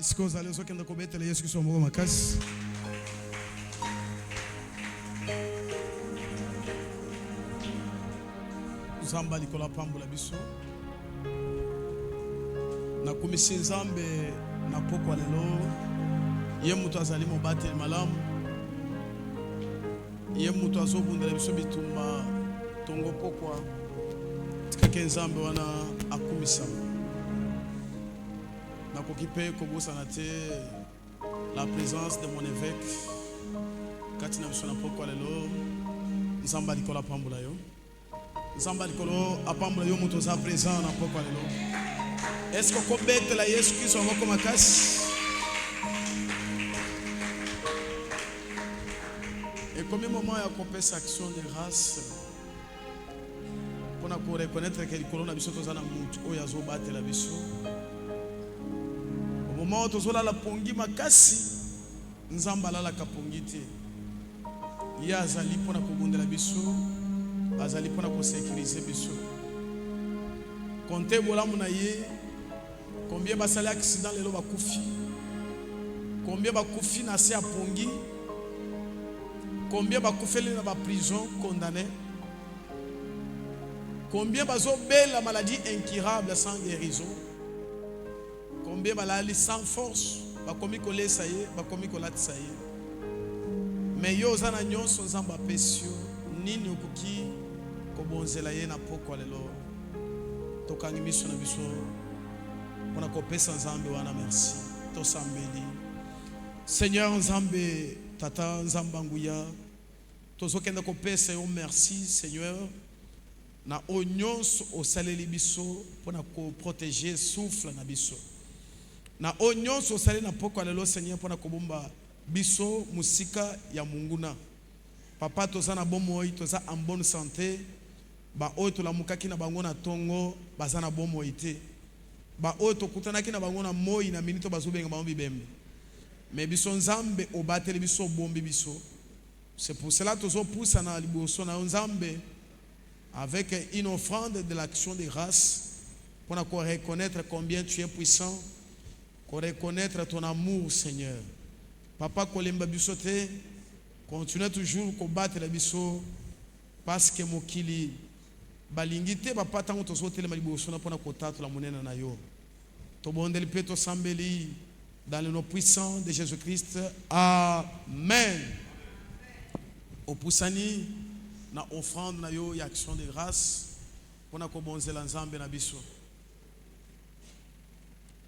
Sikoza lezo kenda kobetela Yesu Kristo moko makasi. Nzamba likola pambola biso. Na kumisi nzambe na pokwa lelo. Ye mutu azali mobate malamu. Ye mutu azobundela biso bitumba tongo pokwa. Tikake nzambe wana akumisa. La présence de mon évêque Katina Bisona Pokwa lelo Nzamba likola pambola yo Nzamba likolo apambola yo muto za présent na pokwa lelo. Est-ce qu'on peut la Yesu Kristo moko makasi? Et comme moment ya kopesa action de grâce pour reconnaître que likolo na biso tozana mutu oyo azobatela biso. Au moment où tozola la pongi makasi nzamba la kapongi te. Ya azali pona kobundela biso, azali pona ko sécuriser biso. Comptez bolamu na ye combien basali accident lelo bakufi. Combien bakufi na se apongi. Combien bakufeli na ba prison condamné. Combien bazo belle la maladie incurable sans guérison. Combien balali sans force, bakomi kolesa ye, bakomi kolatisa ye. Mais yo zana nyonso nzamba pesio nini okuki kobonzela ye na pokwa lelo. Tokangi miso na biso pona kopesa nzambe wana merci. Tosambeli. Seigneur nzambe tata nzamba nguya. Tozokenda kopesa yo merci Seigneur. Na onyonso osaleli biso pona ko protéger souffle na biso. Na onyonso osali na pokwa lelo Seigneur pona kobomba biso musika ya munguna. Papa toza na bomoi, toza en bonne santé. Ba oyo tolamukaki na bango na tongo, baza na bomoi te. Ba oyo tokutanaki na bango na moi na minito bazobenga bango bibembe. Mais biso nzambe obateli biso bombi biso. C'est pour cela que nous poussons à Nzambe avec une offrande de l'action de grâce pour reconnaître combien tu es puissant, pour reconnaître ton amour, Seigneur. Papa, kolemba bisote, continue toujours à combattre la biso parce que mokili balingite papa tango to sote le maliboso na pona kotatu la monena na yo. To bondeli peto sambeli dans le nom puissant de Jésus-Christ. Amen. Au poussani na offrande na yo ya action de grâce pona ko bonzela nzambe na biso.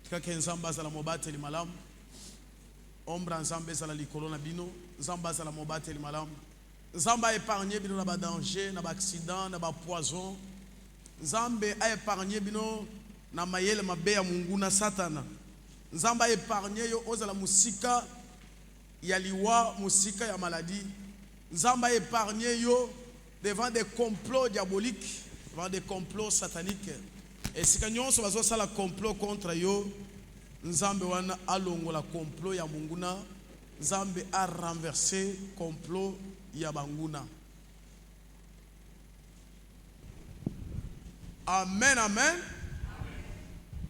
Kaka nzamba za la mobate li malam. Ombra nzambe za la likolo na bino, nzamba za la mobate li malam. Nzamba épargné bino na ba danger, na ba accident, na ba poison. Nzambe a épargné bino na mayele mabe ya mungu na satana. Nzamba épargné yo ozala musika ya liwa, musika ya maladie. Nzamba épargné yo devant des complots diaboliques, devant des complots sataniques. Et si nous avons un complot contre yo, Nzambe wana alongo la complot ya munguna, Nzambe a renversé complot ya banguna. Amen, amen.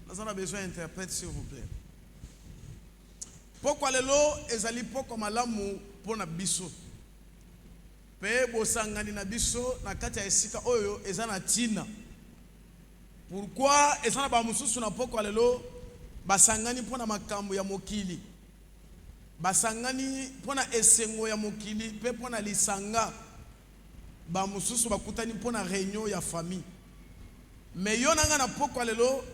Nous avons besoin d'interprète, s'il vous plaît. Pourquoi lelo ezali poko malamu pona biso? Pe bosangani na biso na kati ya esika oyo ezana tina. Pourquoi ezana ba mususu na poko lelo basangani pona makambo ya mokili. Basangani pona esengo ya mokili pe pona lisanga. Ba mususu bakutani pona réunion ya famille. Mais yo nanga na poko lelo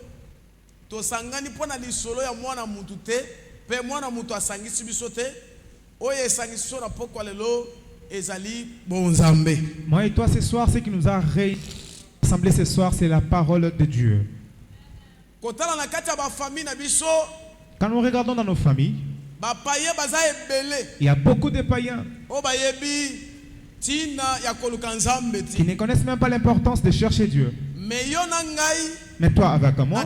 to sangani pona lisolo ya mwana mutu te pe mwana mutu asangisi biso te. Oye esangisi na poko lelo ezali bonzambe. Moi et toi ce soir, ce qui nous a rassemblés ce soir, c'est la parole de Dieu. Quand nous regardons dans nos familles, il y a beaucoup de païens qui ne connaissent même pas l'importance de chercher Dieu. Mais toi avec moi,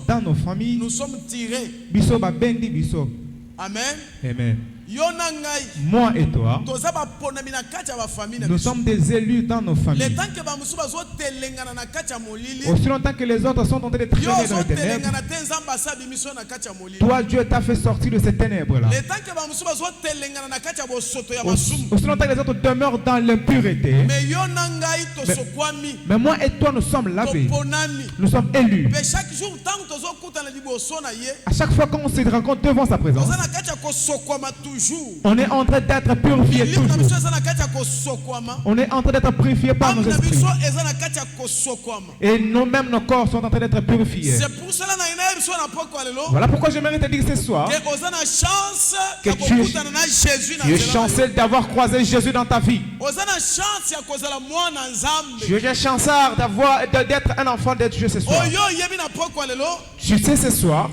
dans nos familles, nous sommes tirés. Amen. Amen. Moi et toi, nous sommes des élus dans nos familles. Aussi longtemps que les autres sont en train de traîner dans les ténèbres, toi Dieu t'a fait sortir de ces ténèbres-là. Aussi longtemps que les autres demeurent dans l'impureté, mais moi et toi nous sommes lavés, nous sommes élus. À chaque fois qu'on se rencontre devant sa présence, on est en train d'être purifié toujours. On est en train d'être purifié par nos esprits. Et nous-mêmes, nos corps sont en train d'être purifiés. Voilà pourquoi j'aimerais te dire ce soir que tu es chanceux d'avoir croisé Jésus dans ta vie. Tu es chanceux d'être un enfant de Dieu ce soir. Tu sais ce soir,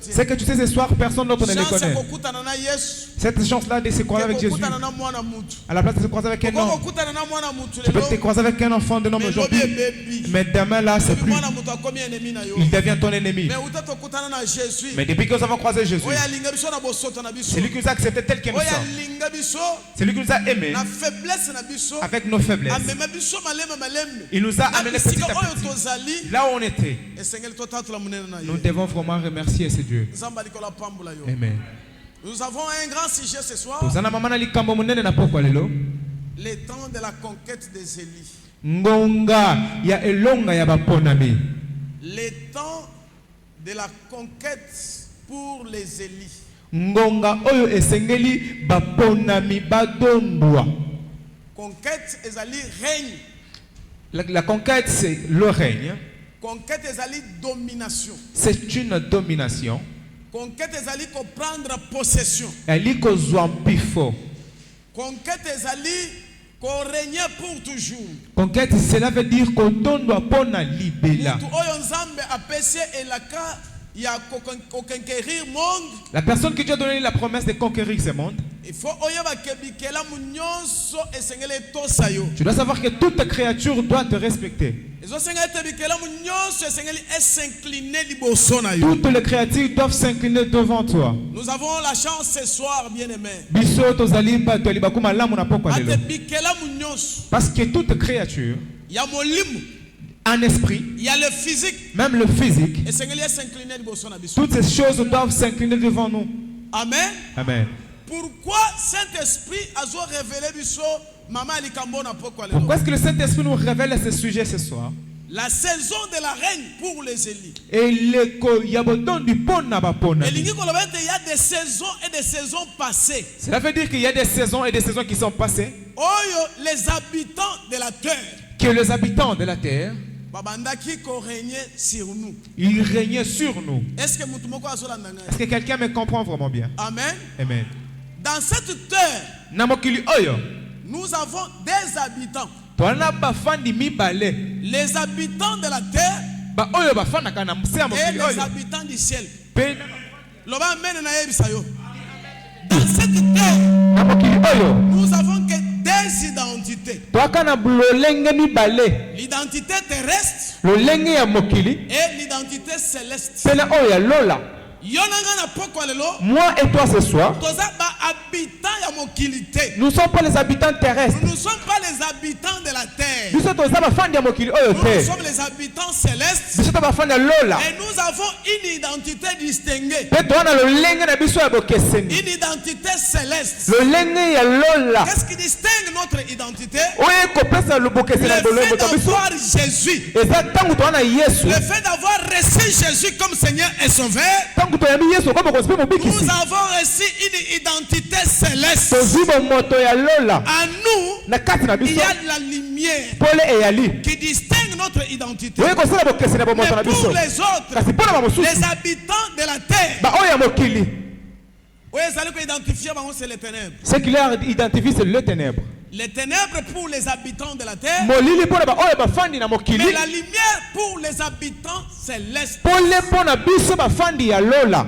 c'est que tu sais ce soir, personne d'autre ne le connaît. Cette chance-là de se croiser avec Jésus, à la place de se croiser avec un homme, tu peux te croiser avec un enfant de l'homme aujourd'hui, mais demain là c'est plus. Il devient ton ennemi. Mais depuis que nous avons croisé Jésus, c'est lui qui nous a accepté tel qu'il nous sommes. C'est lui qui nous a aimés avec nos faiblesses. Il nous a amenés petit à petit là où on était. Nous devons vraiment remercier ce Dieu. Amen. Nous avons un grand sujet ce soir. Le temps de la conquête des Élis. Le temps de la conquête pour les Élis. Conquête ezali règne. La conquête c'est le règne. Conquête ezali domination. C'est une domination. Conquête ezali ko prendre possession. Conquête ezali ko régner pour toujours. Conquête cela veut dire qu'on doit pona libéla. Mutu oyo nzambe apesi elaka La personne qui Dieu a donné la promesse de conquérir ce monde. Tu dois savoir que toute créature doit te respecter. Toutes les créatures doivent s'incliner devant toi. Nous avons la chance ce soir, bien-aimés. Parce que toute créature, un esprit, il y a le physique, même le physique, toutes ces choses doivent s'incliner devant nous. Amen. Amen. Pourquoi Saint-Esprit a révélé Pourquoi est-ce que le Saint-Esprit nous révèle ce sujet ce soir? La saison de la reine pour les élis. Et il y a des saisons et des saisons passées. Cela veut dire qu'il y a des saisons et des saisons qui sont passées. Les habitants de la terre. Que les habitants de la terre, sur nous. Ils régnaient sur nous. Est-ce que quelqu'un me comprend vraiment bien? Amen. Amen. Dans cette terre, nous avons des habitants. Les habitants de la terre et les habitants du ciel. Dans cette terre, nous avons que des identités. L'identité terrestre et l'identité céleste. Moi et toi ce soir, nous ne sommes pas les habitants terrestres. Nous ne sommes pas les habitants de la terre. Nous sommes les habitants célestes. Et nous avons une identité distinguée. Une identité céleste. Qu'est-ce qui distingue notre identité? Le fait d'avoir Jésus. Le fait d'avoir reçu Jésus comme Seigneur et Sauveur. Nous avons reçu une identité céleste. À nous, il y a la lumière qui distingue notre identité. Mais pour les autres, les habitants de la terre, c'est les ténèbres. Ce qui leur identifie, c'est le ténèbre. Les ténèbres pour les habitants de la terre, mais la lumière pour les habitants célestes.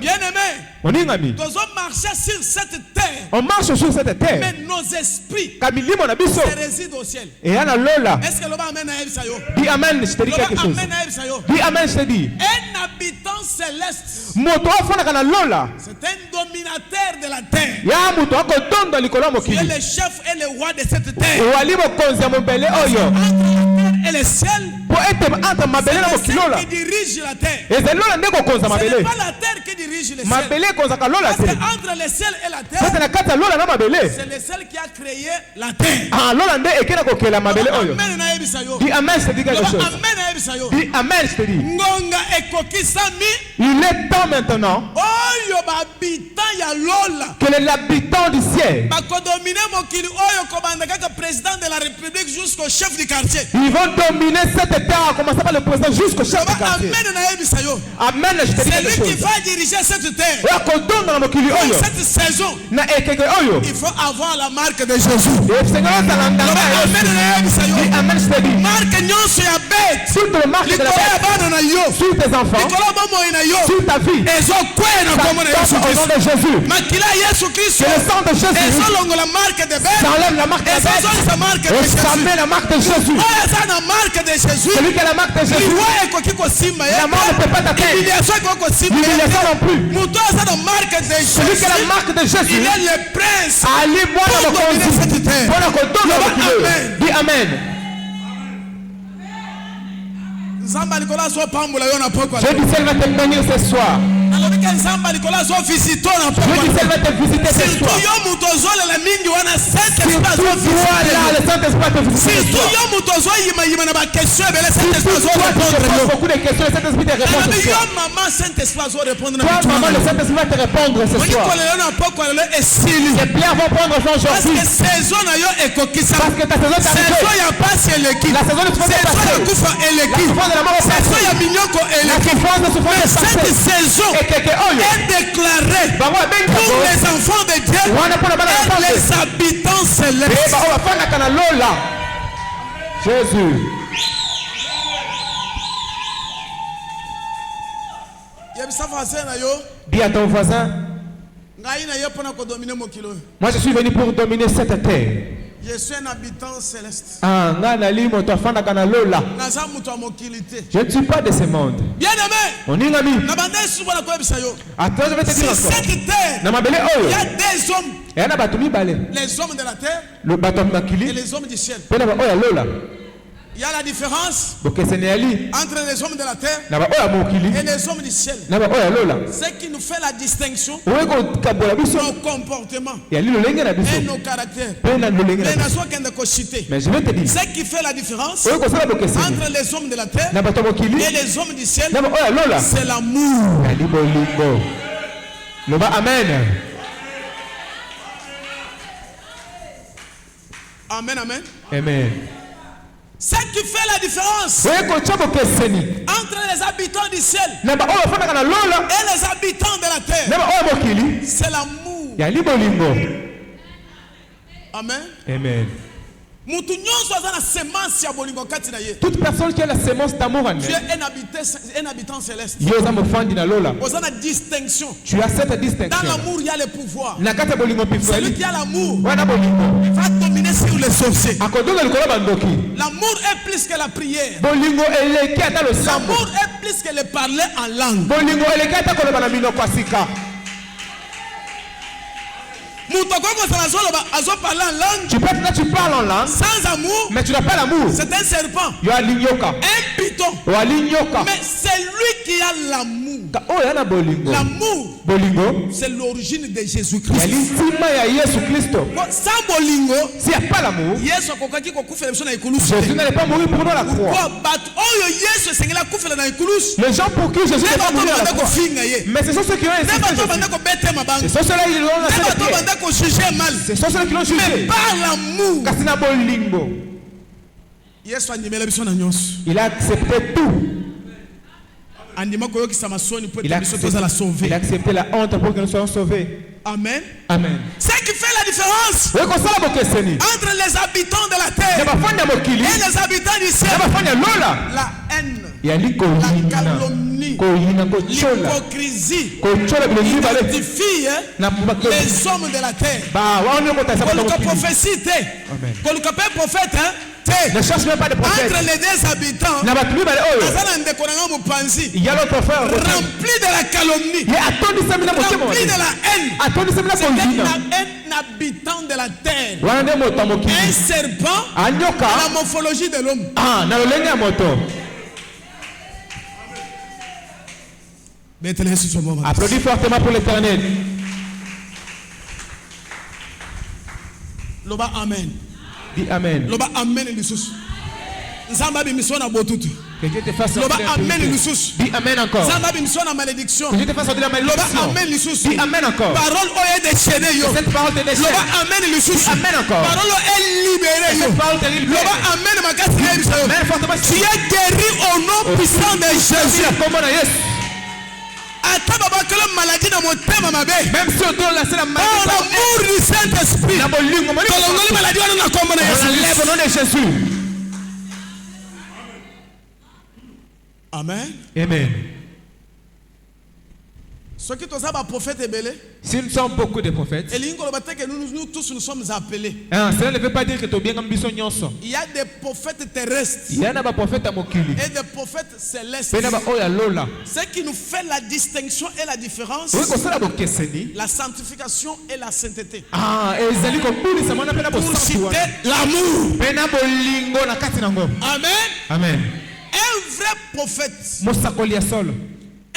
Bien-aimés, nous marchons sur cette terre. On marche sur cette terre. Mais nos esprits se résident au ciel. Est-ce que l'on va amener à ça? Dis amen, je te dis quelque chose. Dis amen, je te dis. Un habitant céleste, c'est un dominateur de la terre. C'est le chef et le roi de cette terre. Et le ciel, c'est le ciel qui dirige la terre. Ce n'est pas la terre qui dirige le ciel. Parce que entre le ciel et la terre, c'est le ciel qui a créé la terre. Dis amen, je te dis quelque chose. Dis amen, je te dis. Il est temps maintenant que les habitants du ciel, ils vont dominer cette terre, en commençant par le président jusqu'au chef du quartier. Amen, je te dis quelque chose. C'est lui qui va diriger cette terre. Cette saison, il faut avoir la marque de Jésus. Amen, je te dis. Sur tes marques de la bête, sur tes enfants, sur ta vie, au nom de Jésus. Que le sang de Jésus s'enlève la marque de bête et s'enlève la marque de Jésus. Celui qui a la marque de Jésus, la mort ne peut pas t'atteindre. L'humiliation non plus. Celui qui a la marque de Jésus, il est le prince. Dis amen. Je dis qu'elle va te bénir ce soir. Je dis qu'elle va te visiter ce soir. Beaucoup de questions, le Saint-Esprit te répond ce soir. Toi, maman, le Saint-Esprit va te répondre ce soir. Les plaies vont prendre fin aujourd'hui. Parce que ta saison est arrivée. La saison de souffrance est passée. La souffrance de la mort est passée. La souffrance de souffrance est passée. Cette saison est déclarée pour les enfants de Dieu et les habitants célestes. Jésus. Dis à ton voisin, moi je suis venu pour dominer cette terre. Je suis un habitant céleste. Je ne suis pas de ce monde. Bien aimé. Mon ami. Attends, je vais te dire encore. Cette terre, il y a des hommes. Les hommes de la terre et les hommes du ciel. Il y a la différence entre les hommes de la terre et les hommes du ciel. Ce qui nous fait la distinction, nos comportements et nos caractères. Mais je vais te dire, ce qui fait la différence entre les hommes de la terre et les hommes du ciel, c'est l'amour. Amen. Amen, amen. Amen. Ce qui fait la différence entre les habitants du ciel et les habitants de la terre, c'est l'amour. Amen. Amen. Toute personne qui a la sémence d'amour en elle, tu es un habitant céleste. Tu as cette distinction. Dans l'amour, il y a le pouvoir. Celui qui a l'amour va dominer sur les sorciers. L'amour est plus que la prière. L'amour est plus que le parler en langue. Tu parles en langue sans amour, mais tu n'as pas l'amour. C'est un serpent, un python. Mais c'est lui qui a l'amour. L'amour, c'est l'origine de Jésus-Christ. Sans bolingo, s'il n'y a pas l'amour, Jésus n'allait pas mourir pour nous à la croix. Les gens pour qui Jésus n'est pas mourir à la croix, mais ce sont ceux qui ont insisté. Ce sont ceux-là qui l'ont laissé. Ce sont ceux qui l'ont jugé. Mais par l'amour, il a accepté tout. Il a accepté la honte pour que nous soyons sauvés. Amen. Amen. Ce qui fait la différence entre les habitants de la terre et les habitants du ciel, la haine, la calomnie, l'hypocrisie, identifie les hommes de la terre. Ne cherche même pas de prophète. Entre les deux habitants, il y a l'autre frère rempli de la calomnie, rempli de la haine. C'est un habitant de la terre, un serpent à la morphologie de l'homme. Applaudis fortement pour l'Éternel. Amen. Dis Amen. Loba Amen Lissus. Zamba bimisona botutu. Que Dieu te fasse Loba Amen Lissus. Dis Amen encore. Zamba bimisona malédiction. Que Dieu te fasse de la malédiction. Loba Amen Lissus. Dis Amen encore. Parole est déchaînée yo. Cette parole te déchaîne. Loba Amen Lissus. Amen encore. Parole est libérée yo. Cette parole te libère. Loba Amen makasi yo. Amen fortement. Tu es guéri au nom puissant de Jésus. Même si on doit laisser la maladie, l'amour du Saint-Esprit, on enlève au nom de Jésus. Amen. Amen. Si nous sommes beaucoup de prophètes, nous tous nous sommes appelés. Cela ne veut pas dire que tu es bien ambitieux. Il y a des prophètes terrestres et des prophètes célestes. Ce qui nous fait la distinction et la différence, la sanctification et la sainteté. Pour citer l'amour. Amen. Amen. Un vrai prophète,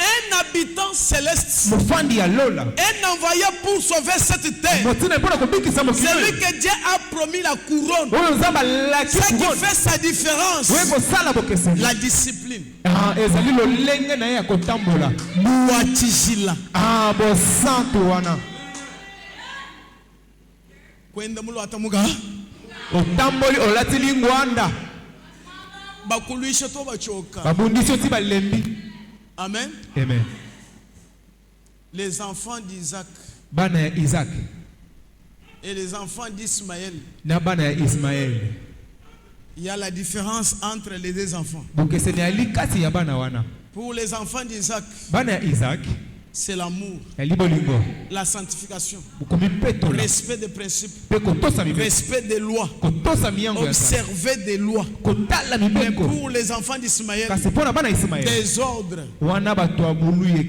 un habitant céleste, un envoyé pour sauver cette terre. C'est lui que Dieu a promis la couronne. Ce qui fait sa différence, la discipline. Amen. Amen. Les enfants d'Isaac et les enfants d'Ismaël. Il y a la différence entre les deux enfants. Pour les enfants d'Isaac, c'est l'amour, la sanctification, respect des principes, respect des lois, observer des lois. Mais pour les enfants d'Ismaël, désordre,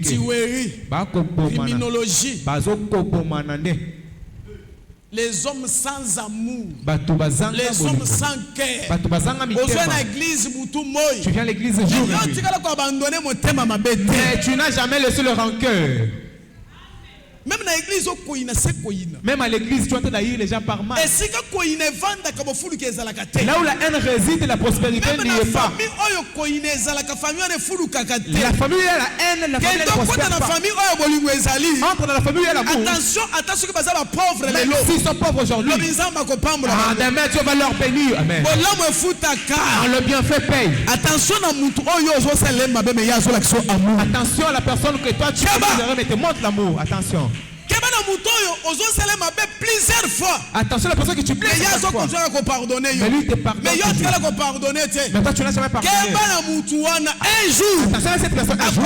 tuerie, criminologie, les hommes sans amour, les hommes sans cœur. Tu viens à l'église jour et nuit. Mais tu n'as jamais laissé le rancœur. Même à l'église, tu entends d'ailleurs les gens par mal. Là où la haine réside, la prospérité n'y est pas. La famille et la haine, la famille ne prospère pas. Entre dans la famille et l'amour. Attention, même s'ils sont pauvres aujourd'hui, demain Dieu va leur bénir. Amen. Le bienfait paye. Attention à la personne que toi tu aimes, mais te montre l'amour. Attention. Plusieurs fois. Attention à la personne que tu blesses. Mais lui te pardonne. Mais toi tu n'as jamais pardonné. Un jour, attention à cette personne. Un jour,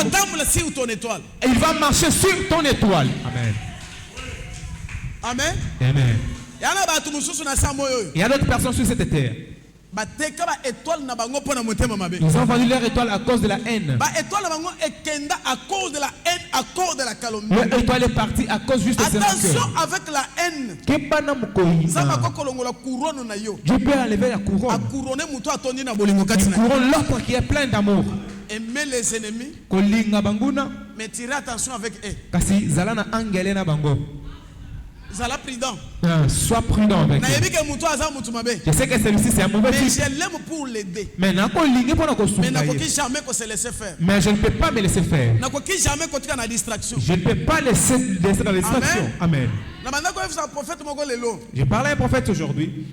sur ton étoile. Et il va marcher sur ton étoile. Amen. Amen. Amen. Il y a d'autres personnes sur cette terre. Ils ont vendu leur étoile à cause de la haine. À cause de la haine, à cause de la calomnie. Leur étoile est partie à cause juste de cette rancœur. Attention avec la haine. Dieu peut enlever la couronne. Il couronne l'autre qui est plein d'amour. Aimer les ennemis. Mais tirer attention avec eux. Sois prudent avec lui. Je sais que celui-ci c'est un mauvais mais type. je l'aime pour l'aider. Mais je ne peux pas me laisser faire. Je ne peux pas laisser la distraction. Amen. Je parlais à un prophète aujourd'hui.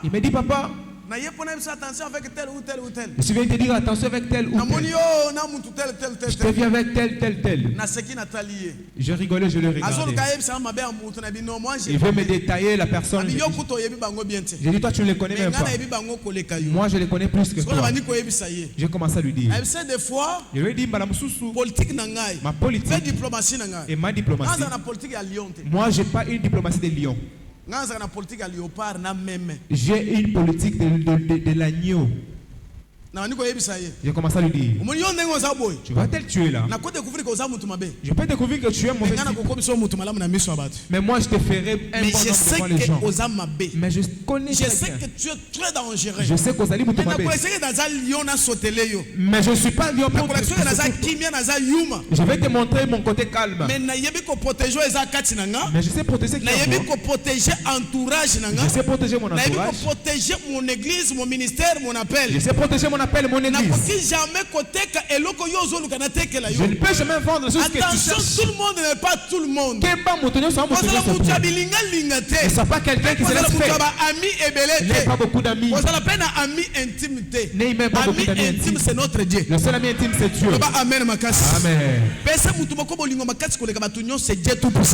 Il me dit, papa, attention avec tel ou tel ou tel. Je viens te dire attention avec tel ou tel. Je te viens avec tel. Je rigolais, je le regardais. Il veut me détailler la personne. J'ai dit, toi tu ne les connais même pas. Moi je les connais plus que toi. J'ai commencé à lui dire. Je lui ai dit, ma politique et ma diplomatie. Moi j'ai pas une diplomatie de lion. J'ai une politique de l'agneau. J'ai commencé à lui dire, tu vas tel tuer là. Je peux découvrir que tu es mauvais type. Mais moi je te ferai un bon homme devant les gens. Mais je connais je sais que tu es très dangereux. Je sais qu'aux alliés mais je ne suis pas lion pour te. Je vais te montrer mon côté calme. Mais je sais protéger qui est entourage. Je sais protéger mon entourage. Protéger mon église, mon ministère, mon appel. Je sais protéger mon appel, mon église. Je ne peux jamais vendre ce que tu cherches. Tout le monde n'est pas tout le monde. Ne sois pas quelqu'un qui se laisse faire. N'aie pas beaucoup d'amis. N'aie même pas beaucoup d'amis intimes. C'est notre Dieu. Le seul ami intime c'est Dieu. Amen. Amen.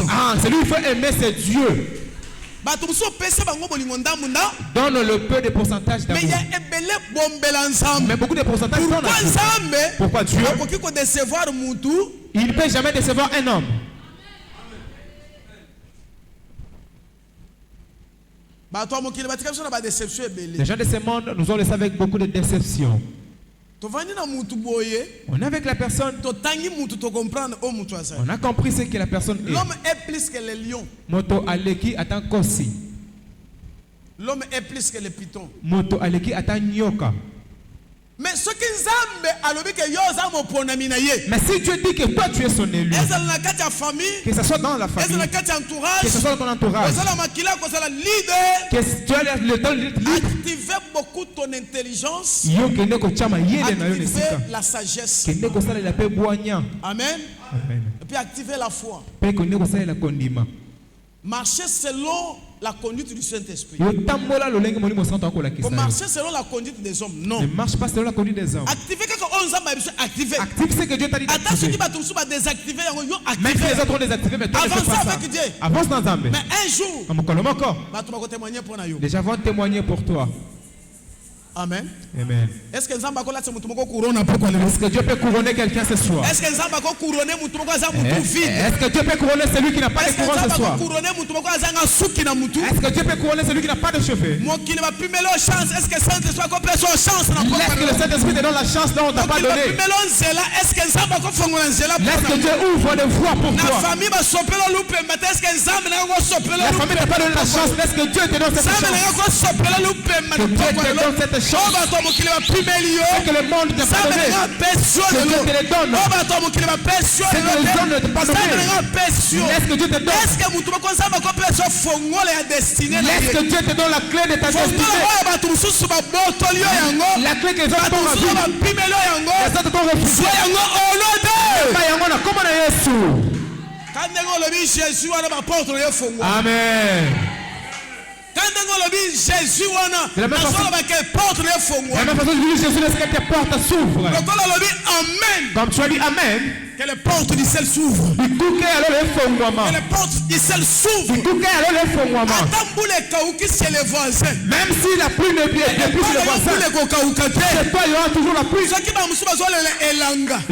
Ah, celui qu'il faut aimer c'est Dieu. Donne le peu de pourcentage d'amour. Mais beaucoup de pourcentage sont là. Pourquoi Dieu? Il ne peut jamais décevoir un homme. Les gens de ce monde nous ont laissé avec beaucoup de déceptions. On est avec la personne. On a compris ce que la personne est. L'homme est plus que les lions. Moto aleki atan kosi. L'homme est plus que les pitons. Moto aleki atan nyoka. Mais ce qui mais si Dieu dit que toi tu es son élu, que ce soit dans la famille, que ce soit dans ton entourage, que tu as le temps de activer beaucoup ton intelligence, activer la sagesse. Amen. Et puis activer la foi. Marcher selon la conduite du Saint-Esprit. Pour marcher selon la conduite des hommes, non. Ne marche pas selon la conduite des hommes. Activer quelque chose, activer. Active ce que Dieu t'a dit d'activer. Même si les autres ont désactivé, mais toi ne fais pas ça. Avance dans Zambé. Mais un jour, les gens vont témoigner pour toi. Amen. Amen. Est-ce que Dieu peut couronner quelqu'un ce soir? Est-ce que Dieu peut couronner celui qui n'a pas de couronne ce soir? Est-ce que Dieu peut couronner celui qui n'a pas de cheveux? Est-ce que le Saint-Esprit te donne la chance dont on ne t'a pas donné? Est-ce que Dieu ouvre des voies pour toi? La famille n'a pas donné la chance. Est-ce que Dieu te donne cette chance? Que Dieu te donne cette chance. Que le monde ne t'a pas donné. Que Dieu te les donne. Que les hommes ne t'ont pas donné. Laisse que Dieu te donne. Laisse que Dieu te donne la clé de ta destinée. La clé que les autres t'ont refusée. Les autres t'ont refusé. Amen. Jésus, de la même façon, Jésus laisse que tes portes s'ouvrent. Comme tu as dit Amen, que les portes du ciel s'ouvrent. Que les portes du ciel s'ouvrent. Même si la pluie ne vient plus sur le voisin, c'est toi, il y aura toujours la pluie.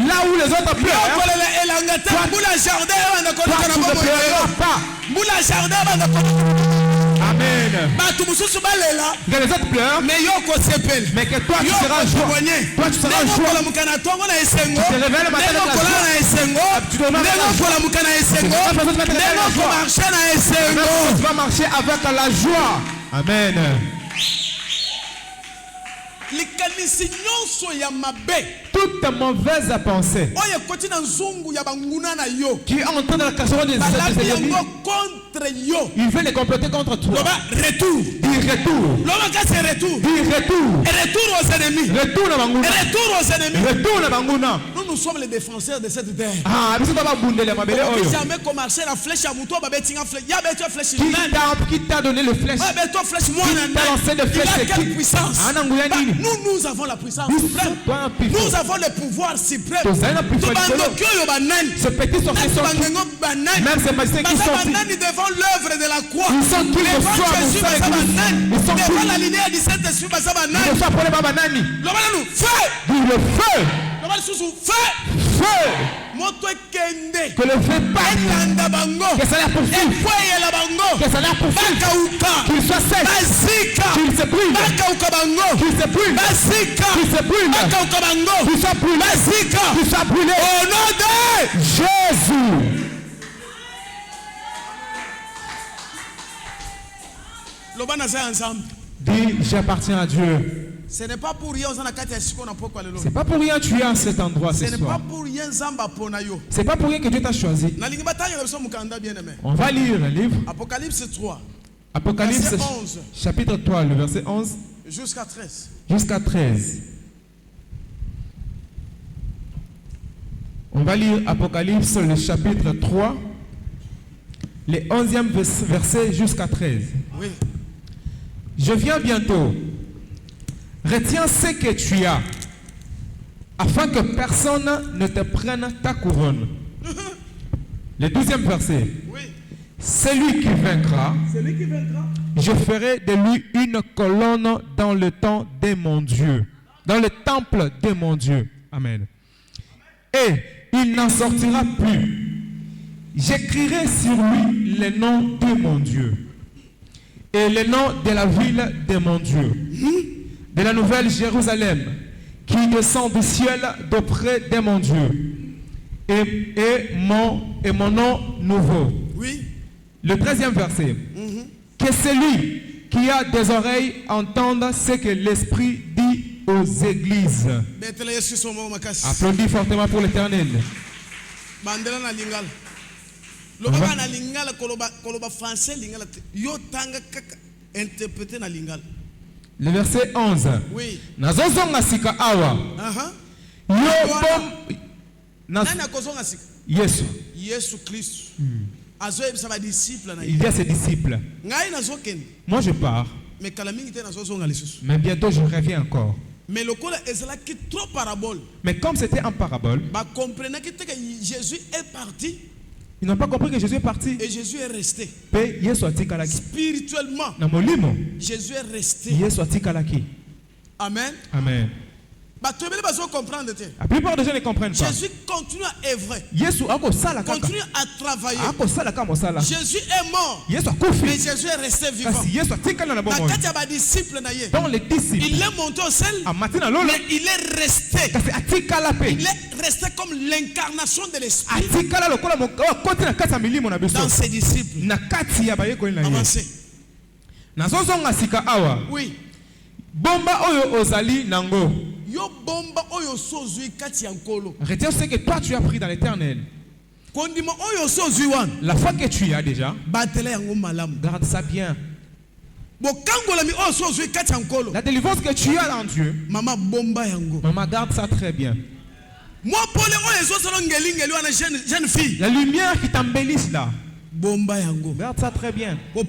Là où les autres pleurent, toi tu ne pleureras pas. Amen. Que les autres pleurent, mais que toi tu seras joyeux. Toi tu seras joyeux. Tu te réveilles le matin avec la joie. Tu dois marcher avec la joie. Amen. Toute mauvaise pensée qui entre dans la casserole des ennemis, il veut les comploter contre toi. Retour. Dis retour. Dis retour. Retour aux ennemis. Retour à Banguna. Retour aux ennemis. Retour à Banguna. Nous sommes les défenseurs de cette terre. Ah, mais c'est pas Bundele ma belle. Jamais commencé la flèche à Mouto, qui t'a donné le flèche? Qui t'a lancé de flèche? Quelle puissance? Nous avons la puissance suprême. Nous avons le pouvoir suprême. Ce petit sorcier sorti, même ces magiciens qui sont devant l'œuvre de la croix, ils sont tous devant la lignée du Saint-Esprit. Le feu. Feu. Que le feu passe. Que ça la poursuive. Que ça la poursuive. Qu'il soit sec. Qu'il se brûle. Qu'il se brûle. Qu'il se brûle. Qu'il soit brûlé. Qu'il soit brûlé. Au nom de Jésus. Dis, j'appartiens à Dieu. Ce n'est pas pour rien. C'est pas pour rien que tu es à cet endroit ce soir. Ce n'est pas pour rien. C'est pas pour rien que Dieu t'a choisi. On va lire le livre. Apocalypse 3. Apocalypse 11. Chapitre 3, le verset 11. Jusqu'à 13. Jusqu'à 13. On va lire Apocalypse, le chapitre 3, le 11e verset jusqu'à 13. Oui. Je viens bientôt. Retiens ce que tu as, afin que personne ne te prenne ta couronne. Le 12e verset. Oui. Celui qui vaincra, je ferai de lui une colonne dans le temps de mon Dieu, dans le temple de mon Dieu. Amen. Et il n'en sortira plus. J'écrirai sur lui le nom de mon Dieu et le nom de la ville de mon Dieu, de la nouvelle Jérusalem qui descend du ciel d'auprès de mon Dieu et mon nom nouveau. Oui. Le 13e verset. Que celui qui a des oreilles entende ce que l'Esprit dit aux églises. Applaudis fortement pour l'Éternel. Le verset 11. Oui. Yesu Christ. Il y a ses disciples. Moi je pars. Mais bientôt je reviens encore. Mais comme c'était en parabole, Jésus est parti. Ils n'ont pas compris que Jésus est parti. Et Jésus est resté. Spirituellement, Jésus est resté. Amen. Amen. La plupart des gens ne comprennent pas. Jésus continue à œuvrer. Continue à travailler. Jésus est mort. Mais Jésus est resté vivant. Dans les disciples, il est monté au ciel. Mais il est resté. Il est resté comme l'incarnation de l'esprit dans ses disciples. Avancez. Oui. Bomba oyo ozali nango. Yo bomba oyo sozui kati yankolo. Retiens ce que toi tu as pris dans l'éternel. Kondima oyo sozui wan. La foi que tu as déjà, batele yango malamu. Garde ça bien. Bokangola mi oyo sozui kati yankolo. La délivrance que tu as en Dieu, mama bomba yango. Maman garde ça très bien. Moi pole oyo sozolo ngeli wana jeune fille. La lumière qui t'embellisse là. Bomba yango. Garde ça très bien. Pour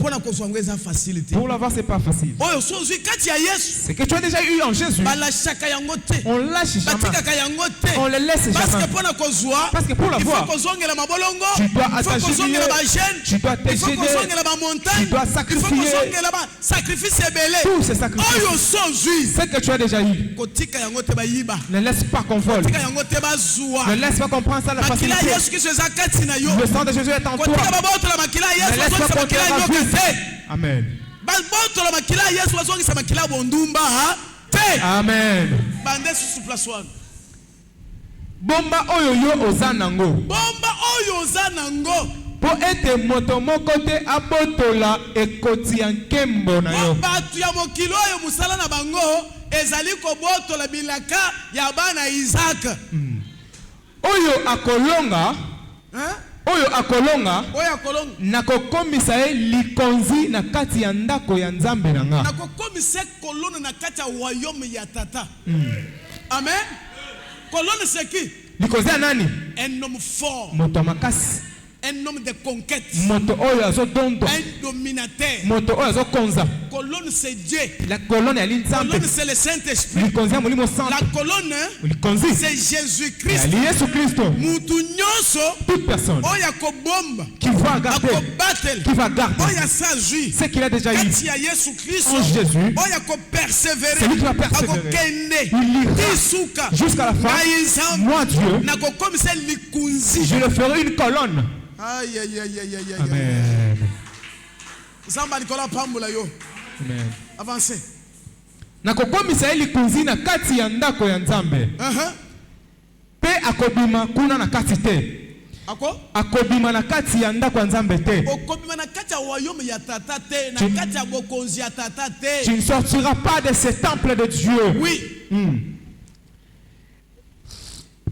l'avoir, c'est pas facile. Ce que tu as déjà eu en Jésus, on lâche jamais. On le laisse jamais. Parce que pour l'avoir, tu dois attacher, tu dois t'aider, tu dois sacrifier. Tous ces sacrifices, ce que tu as déjà eu, ne laisse pas qu'on vole. Ne laisse pas qu'on prenne ça à la facilité. Le sang de Jésus est en toi. Amen. Amen. Bomba oyo yo ozanango. Bomba oyo ozanango. Po ete moto moko te abotola ekoti ya nkembo na yo. Batu ya mokilo oyo musala na bango ezali kobotola bilaka ya bana Isaac. Oyo akolonga. Oyo akolonga nakokomisa ye likonzi na kati ya ndako ya Nzambe na nga. Nakokomisa kolone na kati ya royaume ya tata. Amen. Kolone c'est qui? Likonzi ya nani? Un homme fort. Moto makasi. Un homme de conquête. Moto oyo azodondo. Un dominateur. Moto oyo azokonza. Colonne c'est Dieu. La colonne ya Nzambe. Colonne c'est le Saint-Esprit. Likonzi ya Molimo Santo. La colonne c'est Jésus-Christ. Yesu Kristo. Mutu nyonso. Toute personne. Oya ko bomba. Qui va garder. Qui va garder. Oya s'agit. Ce qu'il a déjà eu. Kati ya Yesu Kristo. En Jésus. Oya ko persévérer. C'est lui qui va persévérer. Il ira jusqu'à la fin. Moi Dieu. Nako comme c'est likunzi. Je le ferai une colonne. Aïe aïe aïe aïe aïe. Amen. Zamba Nicolas Pambola yo. Amen. Avancez. Nakokomisa eli kunzi na kati ya ndako ya Nzambe. Pe akobima kuna na kati te. Akobima na kati ya ndako ya Nzambe te. Okobima na kati ya royaume ya tata te, na kati ya bokonzi ya tata te. Tu ne sortiras pas de ce temple de Dieu. Oui.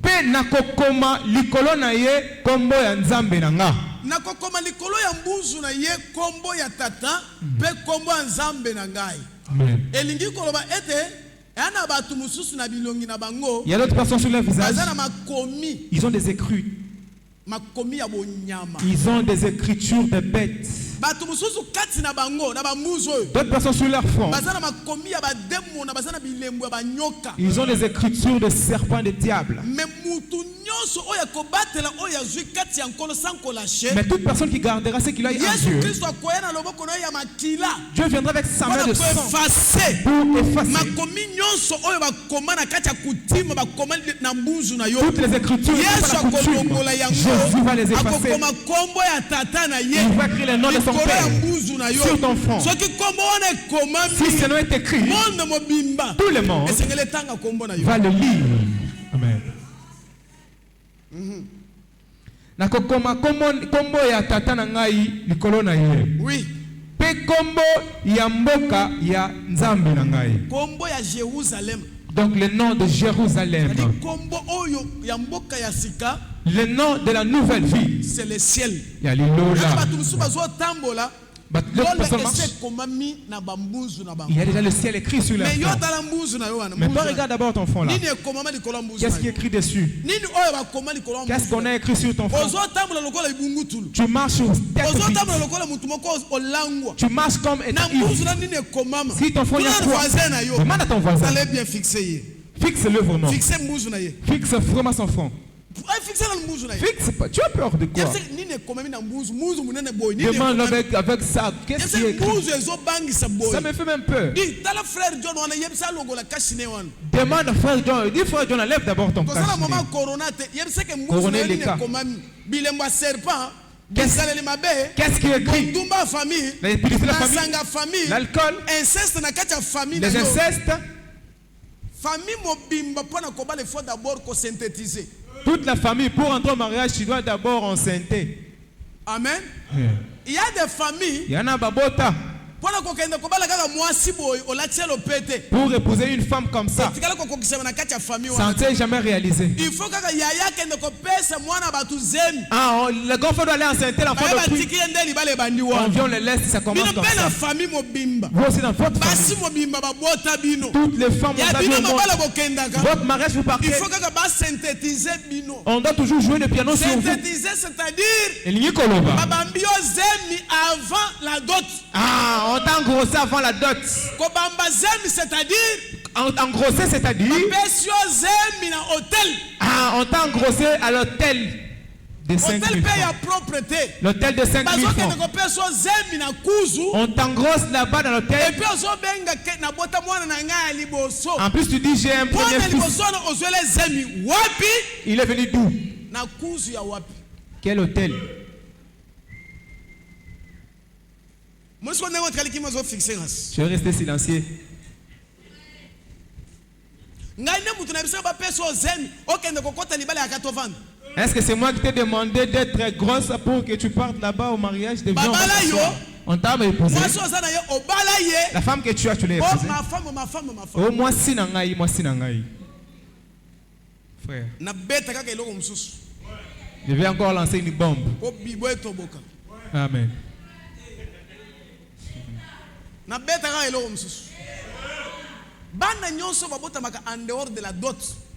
Pe nakokoma likolo na ye kombo ya Nzambe na nga. Nakokoma likolo ya mbuzu na ye kombo ya tata pe kombo ya Nzambe na ngai. Amen. Elingi koloba ete yana batu mususu na bilongi na bango. Il y a d'autres personnes sur leur visage. Bazana makomi. Ils ont des écrits. Makomi ya bonyama. Ils ont des écritures de bêtes. Batu mususu kati na bango na bambuzo. D'autres personnes sur leur front. Bazana makomi ya bademo na bazana bilembo ya banyoka. Ils ont des écritures de serpents et de diables. Mais mutu nyonso oya kobatela oya zui kati ya nkolo sans ko lâcher. Mais toute personne qui gardera ce qu'il a eu en Dieu. Yesu akoya na loboko na ya makila. Dieu viendra avec sa main de sang pour effacer. Makomi nyonso oyo bakoma na kati ya kutima bakoma na mbuzu na yo. Toutes les écritures Yesu akolongola yango. Jésus va les effacer. Akokoma kombo ya tata na ye. Il va écrire le nom de son père sur ton front. Si ce nom est écrit, tout le monde va le lire. Amen. Nakokoma kombo ya tata na ngai likolo na ye. Oui. Pe kombo ya mboka ya Nzambe na ngai. Kombo ya Jérusalem. Donc le nom de Jérusalem. Kombo oyo ya mboka ya sika. Le nom de la nouvelle ville. C'est le ciel. Il y a l'Ilola. Il y a déjà le ciel écrit sur la front. Mais toi, regarde d'abord ton front là. Qu'est-ce qui est écrit dessus? Qu'est-ce qu'on a écrit sur ton front? Tu marches sur tête vide. Tu marches comme étant ivre. Si ton front y a quoi, demande à ton voisin. Fixe-le vraiment. Fixe vraiment son front. Fixe pas. Tu as peur de quoi? Demande avec ça. Qu'est-ce qui est écrit? Ça me fait même peur. Demande à frère John. Dis frère John, lève d'abord ton cache-nez. Couronner les cas. Qu'est-ce qui est écrit? La famille, l'alcool, les incestes. Toute la famille, pour entrer au mariage, tu dois d'abord enceinte. Amen. Il y a des familles. Il y en a babota. Pour épouser une femme comme ça, ça ne s'est jamais réalisé. Il faut que le grand frère doit aller enceinte l'enfant de pluie. On vient, on les laisse, ça commence comme ça. Vous aussi dans votre famille, toutes les femmes votre mariage vous partez. On doit toujours jouer le piano sur vous. Synthétiser, c'est-à-dire avant la dot. On t'a engrossé avant la dot. Engrossé, c'est-à-dire on t'a engrossé à l'hôtel de 5 000 francs. L'hôtel de 5 000 francs. On t'engrosse là-bas dans l'hôtel. En plus, tu dis j'ai un premier fils. Il est venu d'où? Quel hôtel? Je vais rester silencieux. Est-ce que c'est moi qui t'ai demandé d'être grosse pour que tu partes là-bas au mariage de viande? On t'a épousé. La femme que tu as, tu l'as épousée. Oh, moi si nangai, moi si nangai. Frère. Je vais encore lancer une bombe. Amen.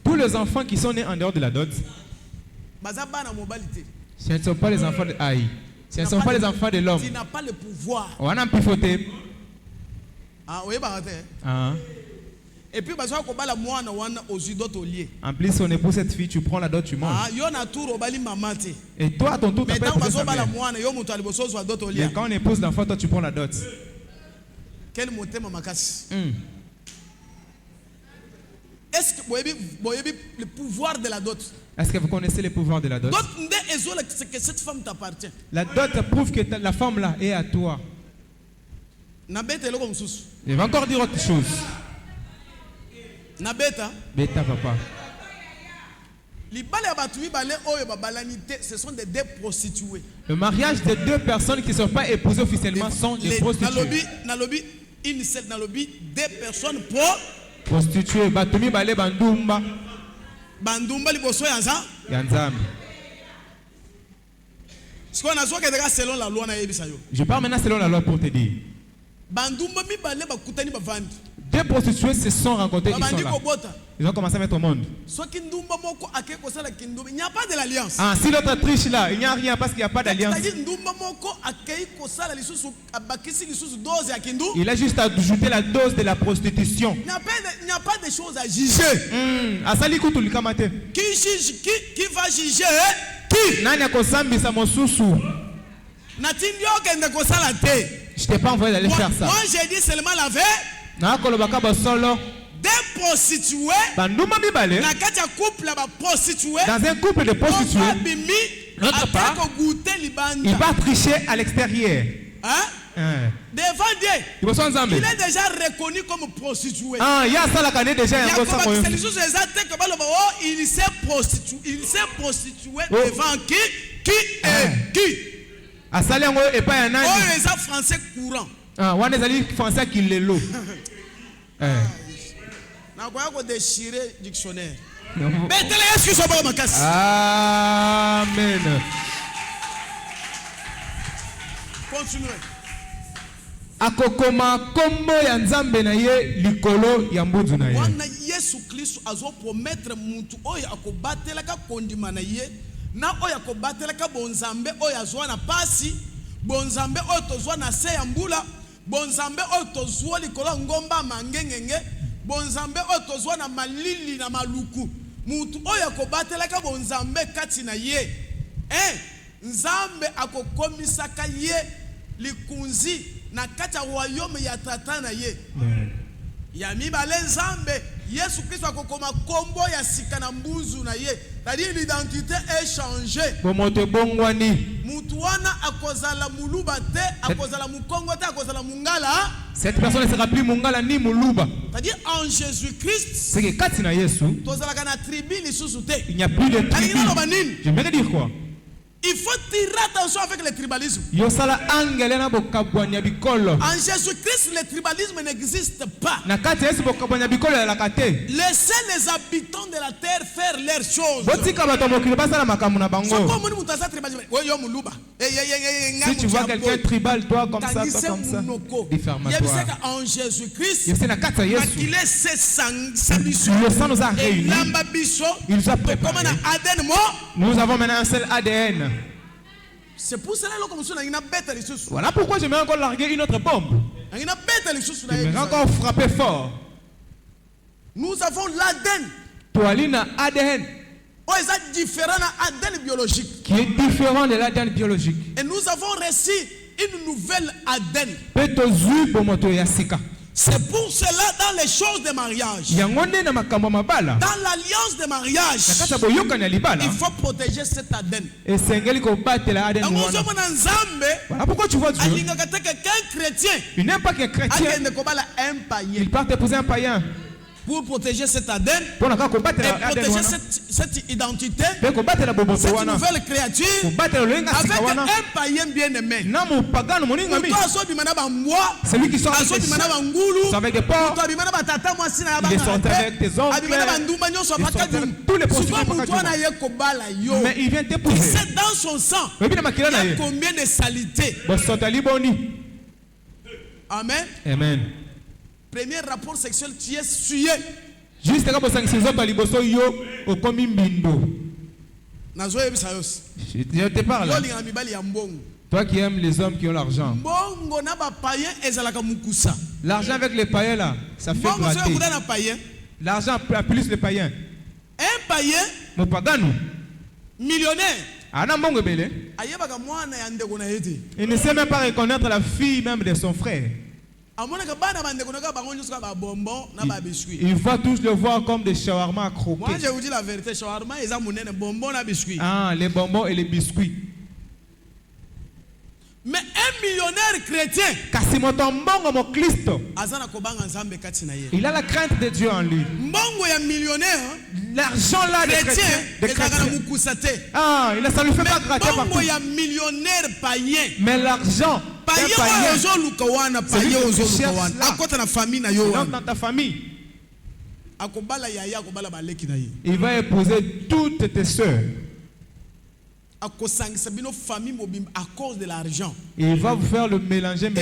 Tous les enfants qui sont nés en dehors de la dot, ce ne sont pas les enfants de Aïe. Ce ne sont pas les enfants de l'homme. Tu n'as pas le pouvoir. On a pu fauter. Et puis, en plus, on épouse cette fille, tu prends la dot, tu manges. Et toi, à ton tour, tu n'as pas épousé sa mère. Et quand on épouse l'enfant, toi, tu prends la dot. Quel motema makasi. Est-ce que vous voyez le pouvoir de la dot? Est-ce que vous connaissez le pouvoir de la dot? Que cette femme t'appartient. La dot prouve que la femme là est à toi. Je vais encore dire autre chose. Beta papa. Ce sont des deux prostituées. Le mariage de deux personnes qui ne sont pas épousées officiellement sont des prostituées. Deux personnes prostituées. Batumi bale bandumba. Bandumba liboso yanza. Yanzam. Je parle maintenant selon la loi pour te dire. Bandumba mi bale bakutani bavandi. Deux prostituées se sont rencontrées, ils sont là. Ils ont commencé à mettre au monde. Il n'y a pas de l'alliance. Si l'autre triche là, il n'y a rien parce qu'il n'y a pas d'alliance. Il a juste ajouté la dose de la prostitution. Il n'y a pas de choses à juger. Qui juge? Qui va juger? Qui? Je t'ai pas envoyé d'aller faire ça. Moi j'ai dit seulement la veille. Des prostituées dans un couple de prostituées, l'autre part, il va tricher à l'extérieur. Devant Dieu, il est déjà reconnu comme prostitué. Il s'est prostitué devant qui? Qui est qui? Les Français courants. Français qui l'est l'eau. Déchirer dictionnaire. Amen. Continuez. Akokoma kombo ya nzambe na ye likolo ya mbuzu na ye. Wana Yesu Kristo azo promettre muntu oyo akobatelaka kondima na ye na oyo akobatelaka bonzambe oyo azwa na pasi, bonzambe oyo tozwa na se ya mbula, bonzambe oyo tozwa likolo ngomba mangengenge, bonzambe oyo tozwa na malili na maluku, mutu oyo akobatelaka bonzambe kati na ye nzambe akokomisaka ye likunzi na kati ya royaume ya tata na ye ya mibale nzambe Yesu Kristo akokoma kombo ya sika na mbuzu na ye, c'est-à-dire l'identité est changée. Mutu wana akozala muluba te, akozala mukongo te, akozala mungala. Cette personne ne sera plus mungala ni muluba. C'est-à-dire en Jésus-Christ, c'est que kati na Yesu, il n'y a plus de tribu. J'aimerais dire quoi? Il faut tirer attention avec le tribalisme. En Jésus-Christ, le tribalisme n'existe pas. Laissez les habitants de la terre faire leurs choses. Si tu vois quelqu'un tribal, toi comme ça, en Jésus-Christ, le sang nous a réunis. Il nous a préparés. Nous avons maintenant un seul ADN. C'est pour cela que voilà pourquoi j'aimerais encore larguer une autre bombe. J'aimerais encore frapper fort. Nous avons l'ADN. Toalina ADN. Différent de l'ADN biologique. Qui est différent de l'ADN biologique. Et nous avons reçu une nouvelle ADN. C'est pour cela dans les choses de mariage, dans l'alliance de mariage, il faut protéger cet ADN. Voilà pourquoi tu vois Dieu. Il n'aime pas qu'un chrétien. Il part épouser un païen. Pour protéger cet ADN et protéger cette identité, cette nouvelle créature, avec un païen bien-aimé. Celui qui sort avec des chiens, avec des porcs, il est sorti avec tes oncles, il est sorti avec tous les prostituées. Mais il vient t'épouser. C'est dans son sang. Il y a combien de saletés? Amen. Amen. Premier rapport sexuel, tu es sué. Juste comme ça, c'est ça, liboso yo au comme mbindo. Je te parle. Toi qui aimes les hommes qui ont l'argent. L'argent avec les païens là, ça fait gratter. L'argent plus les païens. Un païen, mon pagano, millionnaire. Il ne sait même pas reconnaître la fille même de son frère. Il va tous le voir comme des shawarma à croquer. Moi je vous dis la vérité, shawarma et bonbons et biscuits. Ah, les bonbons et les biscuits. Mais un millionnaire chrétien, il a la crainte de Dieu en lui. L'argent là des chrétiens. Ah, ça ne lui fait pas gratter partout. Mais l'argent dans ta famille, il va épouser toutes tes soeurs. À cause de l'argent. Il va vous faire le mélanger.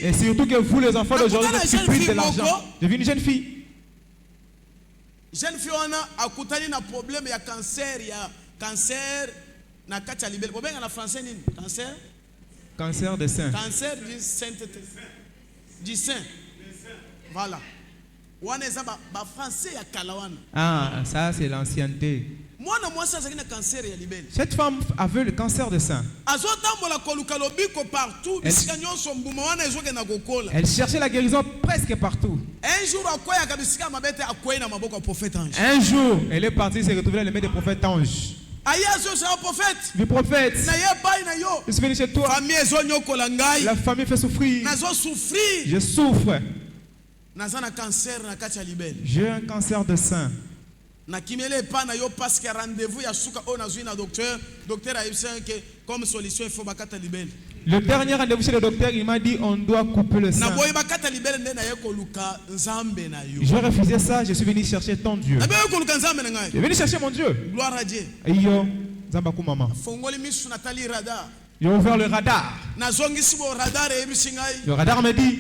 Et surtout que vous les enfants d'aujourd'hui supprimez de l'argent. Je vis une jeune fille. Jeune fille a un problème, il y a cancer. Na kati ya libele bobenga na français nini? Cancer de sein. Cancer du sainteté. Du sein. Voilà. Wana eza ba français ya kalawana. Ah, ça c'est l'ancienneté. Mwana mwasi azakina cancer ya libele. Cette femme avait le cancer de sein. Azotambola koluka lobiko partout bisika nyonso mbuma wana ezoke na kokola. Elle cherchait la guérison presque partout. Un jour akoya kabisika mabete akoya na maboko ya prophète Ange. Un jour, elle est partie se retrouver dans les mains des prophètes Ange. Le prophète, je suis venu chez toi. La famille fait souffrir. Je souffre. J'ai un cancer de sein. Le dernier rendez-vous chez le docteur, il m'a dit on doit couper le sein. J'ai refusé ça, je suis venu chercher ton Dieu. Je suis venu chercher mon Dieu. Gloire à Dieu. J'ai ouvert le radar. Le radar me dit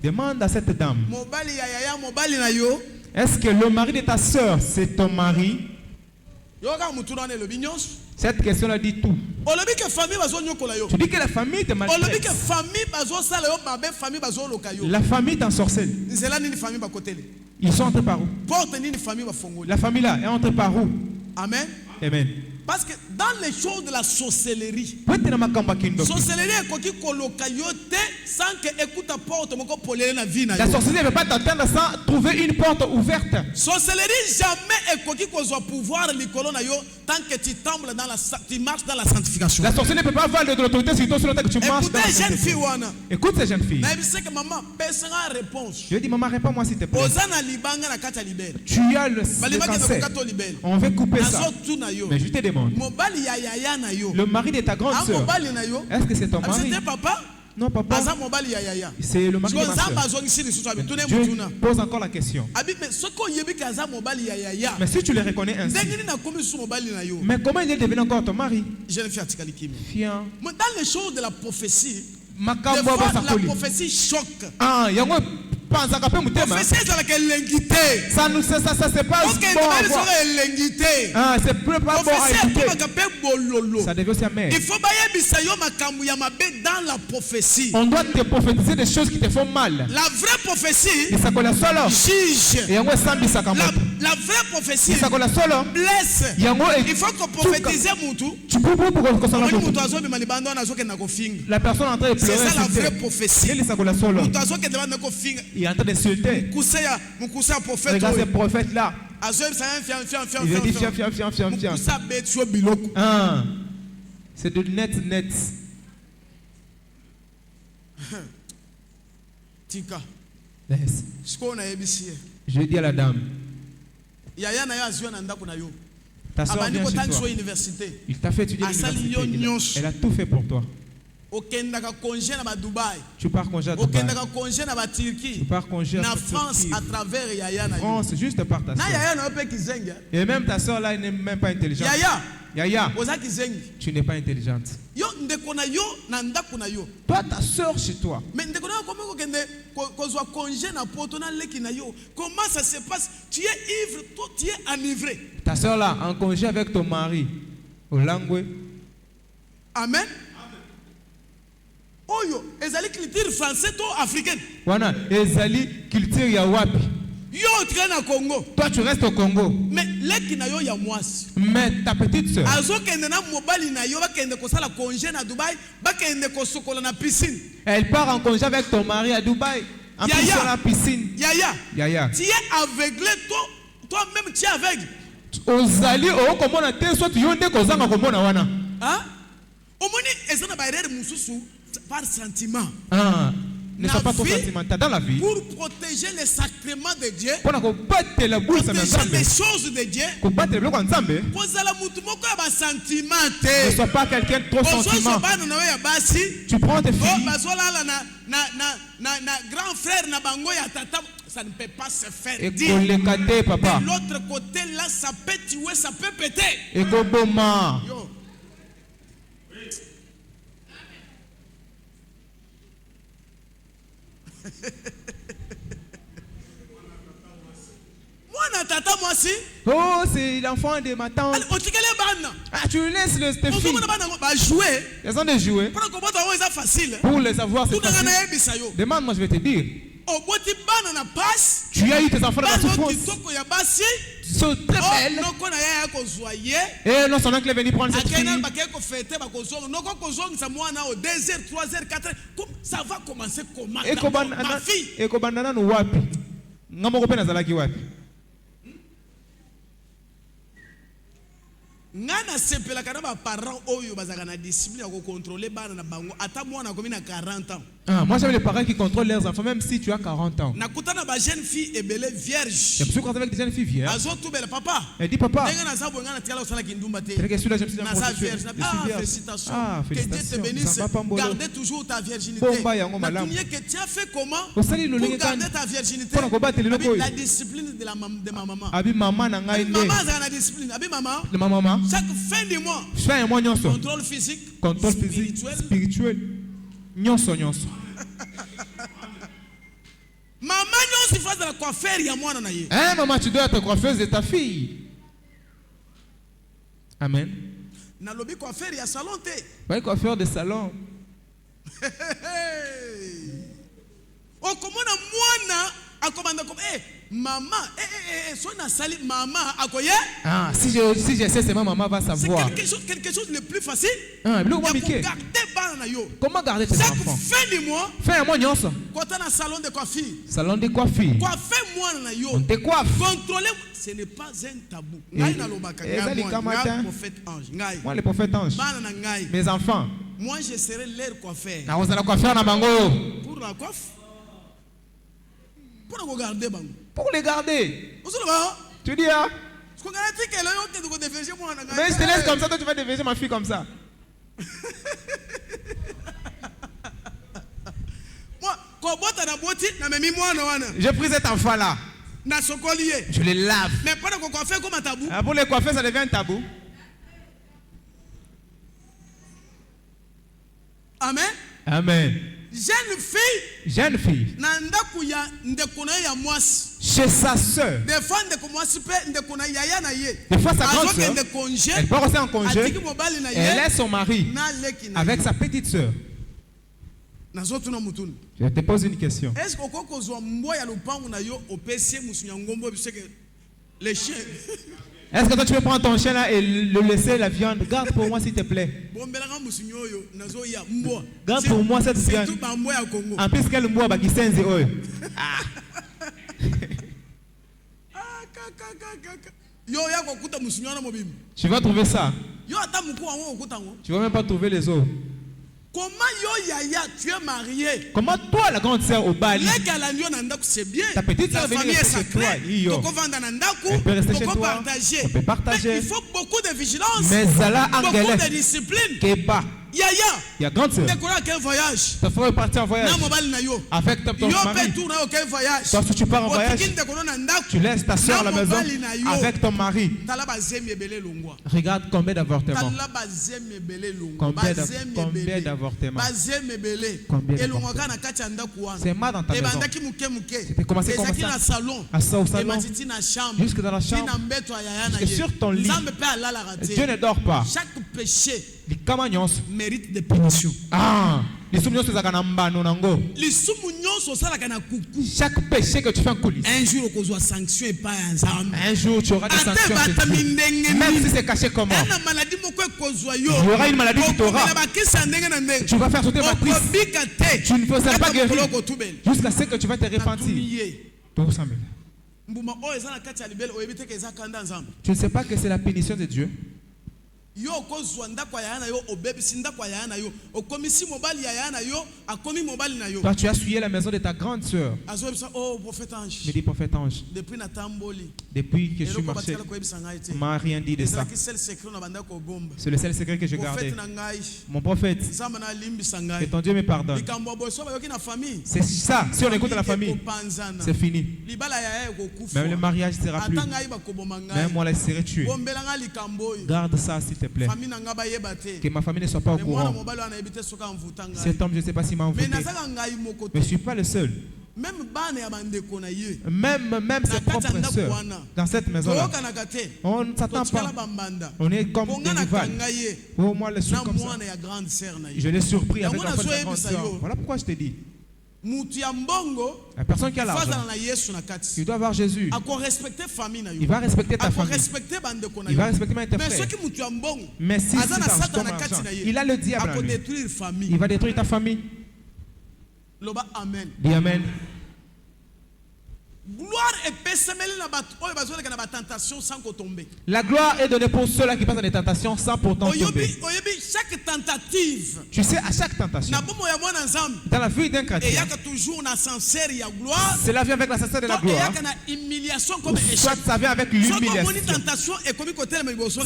demande à cette dame, est-ce que le mari de ta soeur, c'est ton mari? Cette question-là dit tout. Tu dis que la famille te maltraite. La famille t'ensorcelle. Ils sont entrés par où? La famille là est entrée par où? Amen. Amen. Parce que dans les choses de la sorcellerie, sorcellerie est quoi sans que écoute ta porte mon corps la vie. La sorcellerie ne peut pas t'atteindre sans trouver une porte ouverte. Sorcellerie jamais est quoi qui soit pouvoir tant que tu trembles dans tu marches dans la sanctification. La sorcellerie ne peut pas avoir de l'autorité si que tu marches dans la sanctification. Écoute ces jeunes filles. Mais c'est que maman personne réponse. Je dis maman réponds-moi s'il te plaît. Tu as le cancer. On veut couper ça. Mais je te demande. Le mari de ta grande sœur, est-ce que c'est ton mari? Non, papa. C'est le mari de ma sœur. Dieu pose encore la question. Mais si tu le reconnais ainsi, mais comment il est devenu encore ton mari? Fiant. Dans les choses de la prophétie, des fois, la prophétie choque. Ah, il y a ça c'est pas bon. Ah, c'est plus pas bon à écouter. Ça devient aussi amer. Il faut dans la prophétie. On doit te prophétiser des choses qui te font mal. La vraie prophétie juge. La vraie prophétie blesse. Il faut qu'on prophétise la personne est en train de pleurer. C'est ça la vraie prophétie. Il est en train d'insulter. Regarde ce prophète là. Il a dit fiam. Ah, c'est de net. Tika. Yes. Je dis à la dame. Ta soeur vient chez toi. Il t'a fait étudier à l'université. Elle a tout fait pour toi. Tu pars congé à Dubaï. Tu pars congé à France à travers Yaya. France, juste par ta soeur. Et même ta soeur là, elle n'est même pas intelligente. Yaya, tu n'es pas intelligente. Toi, ta soeur chez toi. Comment ça se passe? Tu es ivre, toi tu es enivré. Ta soeur là, en congé avec ton mari. Au Langwe. Amen. Oyo, ezali culture française ou africaine? Wana, ezali culture ya wapi? Yo tu es au Congo. Toi tu restes au Congo. Mais leki na yo ya mwasi. Mais ta petite sœur. Azo kende na mobali na yo ba kende ko sala congé na Dubaï, ba kende ko sokola na piscine. Elle part en congé avec ton mari à Dubaï. En plus sur la piscine. Yaya. Tu es aveuglé toi-même tu es aveugle. Ozali o komona te soit yonde kozanga komona wana. Hein? Omoni ezana ba erreur mususu par sentiment. Ah. Ne sois pas trop sentimental dans la vie. Pour protéger les sacrements de Dieu. Protéger les choses de Dieu. Ne sois pas quelqu'un de trop sentimental. Tu prends tes filles. Grand frère ça ne peut pas se faire dire. De l'autre côté là, ça peut tuer, ça peut péter. Yo. Oh, c'est l'enfant de ma tante. Ah, tu laisses tes filles. Elles ont de jouer. Pour les avoir, c'est facile. Demande-moi, je vais te dire. Tu as eu tes enfants dans la souffrance. Ils sont très belles. Et non seulement qu'elle est venue prendre cette fille. Ça va commencer comment? Ma fille. Et kobandana no wapi? Ngamoko pe nazalaki wapi? Ngana sepela kana ba parents oyo bazaka na discipline ko contrôler bana na bango ata mwana komi na 40 ans. Ah, moi j'aime les parents qui contrôlent leurs enfants même si tu as 40 ans. Nakutana ba jeune fille ebele vierge. Je suis avec des jeunes filles vierges. Azo tout belle papa. Elle dit papa. Ndenga na sabo ngana tiala osala kindumba te. C'est que celui-là je me suis vierge. Félicitations. Que Dieu te bénisse. Gardez toujours ta virginité. Que tu as fait comment pour garder ta virginité? La discipline de ma maman. Abi maman na ngai nde. Maman a la discipline. Abi maman. Le maman. Chaque fin du mois. Fin mois nyonso. Contrôle physique. Spirituel. Nyonso. Maman nyonso fait de la coiffure ya mwana na ye. Maman tu dois être coiffeuse de ta fille. Amen. Nalobi coiffeur, il y a salon té. Oui, coiffeur de salon. Oh, comment on a commandé comme maman, sali maman akoye. Ah, si je sais, c'est ma maman va savoir. C'est quelque chose de plus facile. Ah, comment garder tes enfants? Fin du mois. Fin mois nyonso. Quand on a salon de coiffure. Salon de coiffure. Coiffer moi na yo. On te coiffe. Contrôler, ce n'est pas un tabou. Ngai na lobaka. Moi le prophète ange. Mes enfants. Moi je serai leur coiffeur. Na ozala coiffeur na bango. Pour la coiffe. Pour regarder bango. Pour les garder. Tu dis hein? Mais je te laisse comme ça, toi tu vas déverser ma fille comme ça. Je pris cet enfant là. Je les lave. Mais pas de coiffer comme un tabou. Pour les coiffer, ça devient un tabou. Amen. Amen. Jeune fille. Chez sa soeur. Des fois sa grande soeur. Elle part aussi en congé. Elle laisse son mari avec sa petite soeur. Je te pose une question. Est-ce que toi tu peux prendre ton chien là et le laisser la viande? Garde pour moi s'il te plaît. Garde pour moi cette viande. En plus qu'elle m'a bagi senze oyo. Tu vas trouver ça. Tu vas même pas trouver les autres. Comment yo yaya, tu es marié? Comment toi la grande sœur au Bali? C'est bien. Ta petite sœur famille est sacrée. On peut rester chez toi. On peut partager. Mais il faut beaucoup de vigilance. Mais ça beaucoup de discipline. Yaya. Il y a grande sœur. Quel voyage? Tu faut partir en voyage. Avec ton mari. Toi si tu pars en voyage, tu laisses ta sœur à la maison avec ton mari. Regarde combien d'avortements. Combien d'avortements. C'est mal dans ta maison. C'était commencé comme ça. À ça au salon. Jusque dans la chambre. Jusque sur ton lit. Dieu ne dort pas. Chaque péché mérite des punitions. Ah, chaque péché que tu fais en coulisses, un jour tu auras sanction et pas un jour tu auras des sanctions. Même si c'est caché comment. Il y aura une maladie qui t'aura. Tu vas faire sauter ma prise. Tu ne peux pas guérir jusqu'à ce que tu vas te repentir. Tu ne sais pas que c'est la punition de Dieu. Toi tu as souillé la maison de ta grande sœur. Me dit prophète ange. Depuis que je suis marché, on m'a rien dit de ça. C'est le seul secret que j'ai gardé. Mon prophète, que ton Dieu me pardonne. C'est ça, si on écoute la famille, c'est fini. Même le mariage ne sera plus. Même moi, je serai tué. Garde ça s'il te plaît. Que ma famille ne soit pas au courant. Cet homme, je ne sais pas s'il m'a envoûté. Mais je ne suis pas le seul. Même ses propres sœurs dans cette maison-là. On ne s'attend pas. On est comme des rivales. Oh, moi, le suis comme ça. Je l'ai surpris avec la grande sœur. Voilà pourquoi je te dis. La personne qui a l'argent, il doit avoir Jésus. Il va respecter ta famille. Il va respecter mes frères. Mais si il a le diable en lui, il va détruire ta famille. Dis Amen. La gloire est donnée pour ceux-là qui passent dans des tentations sans pourtant tomber. Chaque tentative, tu sais, à chaque tentation, dans la vie d'un chrétien, cela vient avec la sincérité de la gloire. Soit ça vient avec l'humiliation.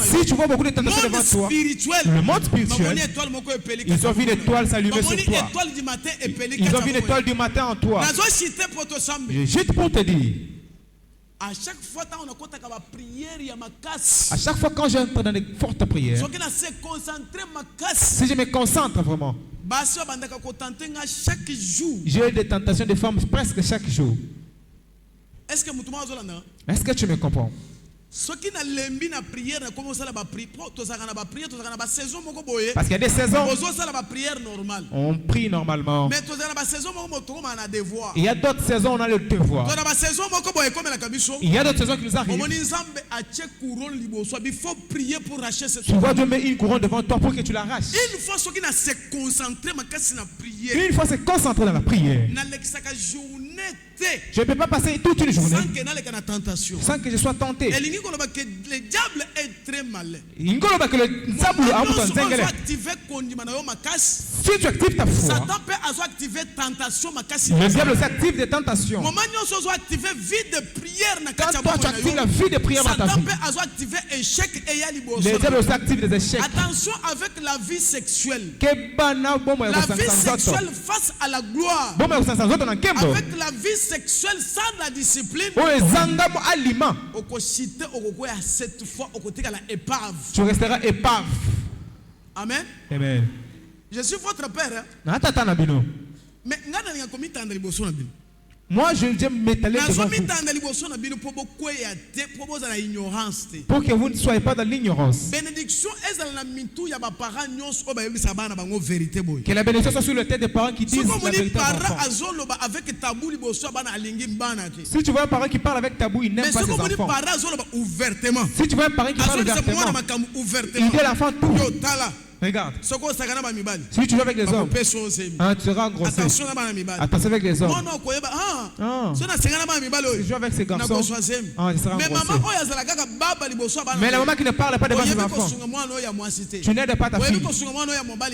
Si tu vois beaucoup de tentations devant toi, le monde spirituel, ils ont vu l'étoile s'allumer sur toi. Ils ont vu l'étoile du matin en toi. Je jette pour te dire. À chaque fois quand j'entre dans des fortes prières, si je me concentre vraiment, j'ai des tentations de femmes presque chaque jour. Est-ce que tu me comprends? Parce qu'il y a des saisons, on prie normalement. Il y a d'autres saisons, on a le devoir. Il y a d'autres saisons qui nous arrivent. Tu vois, Dieu met une couronne devant toi pour que tu l'arraches. Une fois c'est concentré dans la prière. Je ne peux pas passer toute une journée sans que je sois tenté. Le diable est très malin. Si tu actives ta foi, le diable s'active des tentations. Quand toi tu actives la vie de prière dans ta vie, le diable s'active des échecs. Attention avec la vie sexuelle. La vie sexuelle face à la gloire. Avec la vie sexuelle sans la discipline, tu resteras épave. Amen. Amen. Je suis votre père. Mais moi, je m'étaler devant vous. Pour que vous ne soyez pas dans l'ignorance. Que la bénédiction soit sur le tête des parents qui disent la vérité à leurs enfants. Si tu vois un parent qui parle avec tabou, il n'aime pas ses enfants. Si tu vois un parent qui parle ouvertement, il dit à l'enfant tout. Regarde. Si tu joues avec les hommes, tu seras engrossé. Attention avec les hommes. Si tu joues avec ces garçons, tu seras engrossé. Mais la maman qui ne parle pas devant ses enfants, tu n'aides pas ta fille.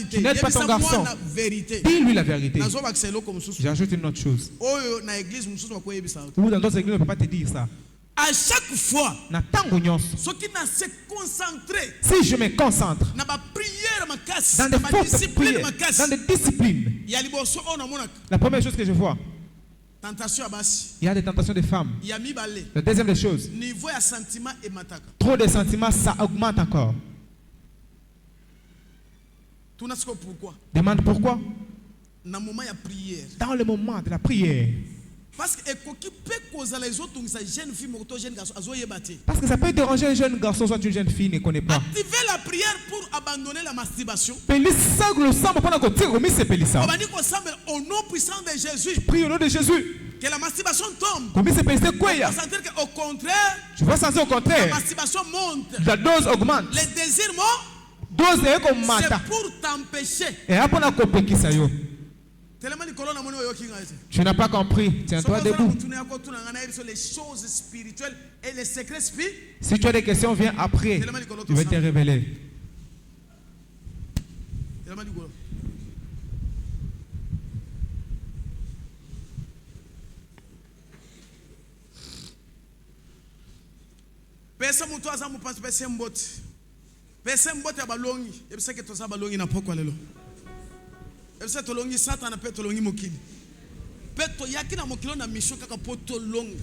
Tu n'aides pas ton garçon. Dis-lui la vérité. J'ajoute une autre chose. Ou dans d'autres églises, on ne peut pas te dire ça. À chaque fois, si je me concentre dans des fortes prières, dans des disciplines, la première chose que je vois, il y a des tentations des femmes. La deuxième des choses, trop de sentiments, ça augmente encore. Demande pourquoi. Dans le moment de la prière. Parce que ça peut déranger un jeune garçon, soit une jeune fille ne connaît pas. Activez la prière pour abandonner la masturbation. Au nom puissant de Jésus. Prie au nom de Jésus. Que la masturbation tombe. Au contraire, tu vois ça au contraire. La masturbation monte. La dose augmente. Les désirs montent. C'est pour t'empêcher. Tu n'as pas compris. Tiens-toi debout. Les choses spirituelles et les secrets spirituels. Si tu as des questions, viens après. Je vais te révéler. Ebisa tolongi Satan pe tolongi mokili. Pe to yakina mokilo na mission kaka poto longa.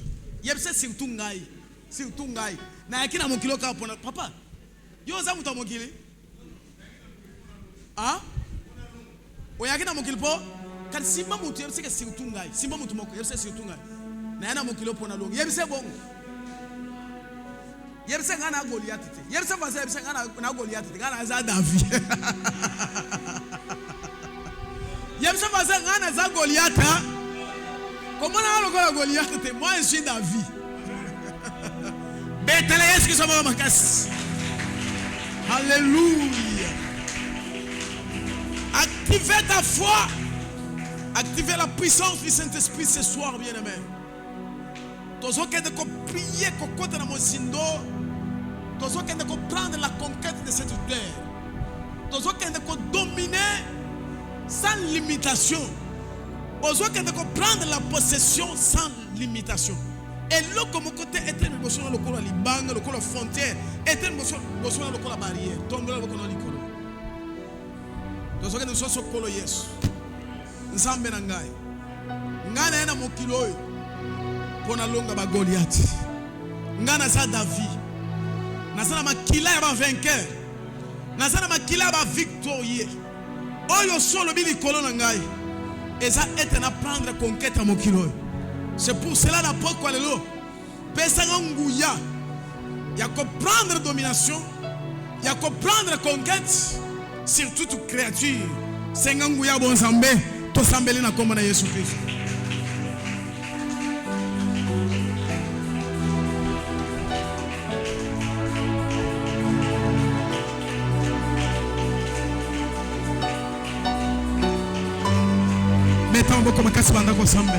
Yebisa surtout ngai. Na yakina mokilo kaka pona papa. Yo za muto mokili? Ah? O yakina mokili po? Kan simba muto yebisa ke surtout ngai. Simba muto moko yebisa surtout ngai. Na yana mokilo pona longa. Yebisa bongo. Yebisa ngana Goliath te. Yebisa fasa yebisa ngana Goliath te. Ngana za David. Yebisa fasa ngana za Goliath. Comment on a Goliath? Moi je suis David. Betele Yesu kisoma makasi. Alléluia. Activez ta foi. Activez la puissance du Saint-Esprit ce soir, bien-aimé. Tous qui de prier côté na mosindo. Tous qui de prendre la conquête de cette terre. Tous qui de dominer sans limitation. Tous qui de prendre la possession sans limitation. Et là, comme côté est une émotion dans le col à l'ibanga, le col à frontière, est une émotion dans le col à barrière. Tombe là le col à l'icolo. Tous qui de sont sur colo yes. Nzambe na ngai. Ngana ena mokilo pona longa ba Goliath. Ngana sa David. Nasana makila ya ba vainqueur. Nasana makila ba victorieux. Oyo solo bili kolo na ngai. Eza ete na prendre conquête à mokilo. C'est pour cela la porte quoi lelo. Pesa nguya. Il y a prendre domination, il y a prendre conquête sur toute créature. C'est un gouya bon zambé, to sambeli na komona Yesu Christ. Mettons beaucoup ma casse banda ko sambe.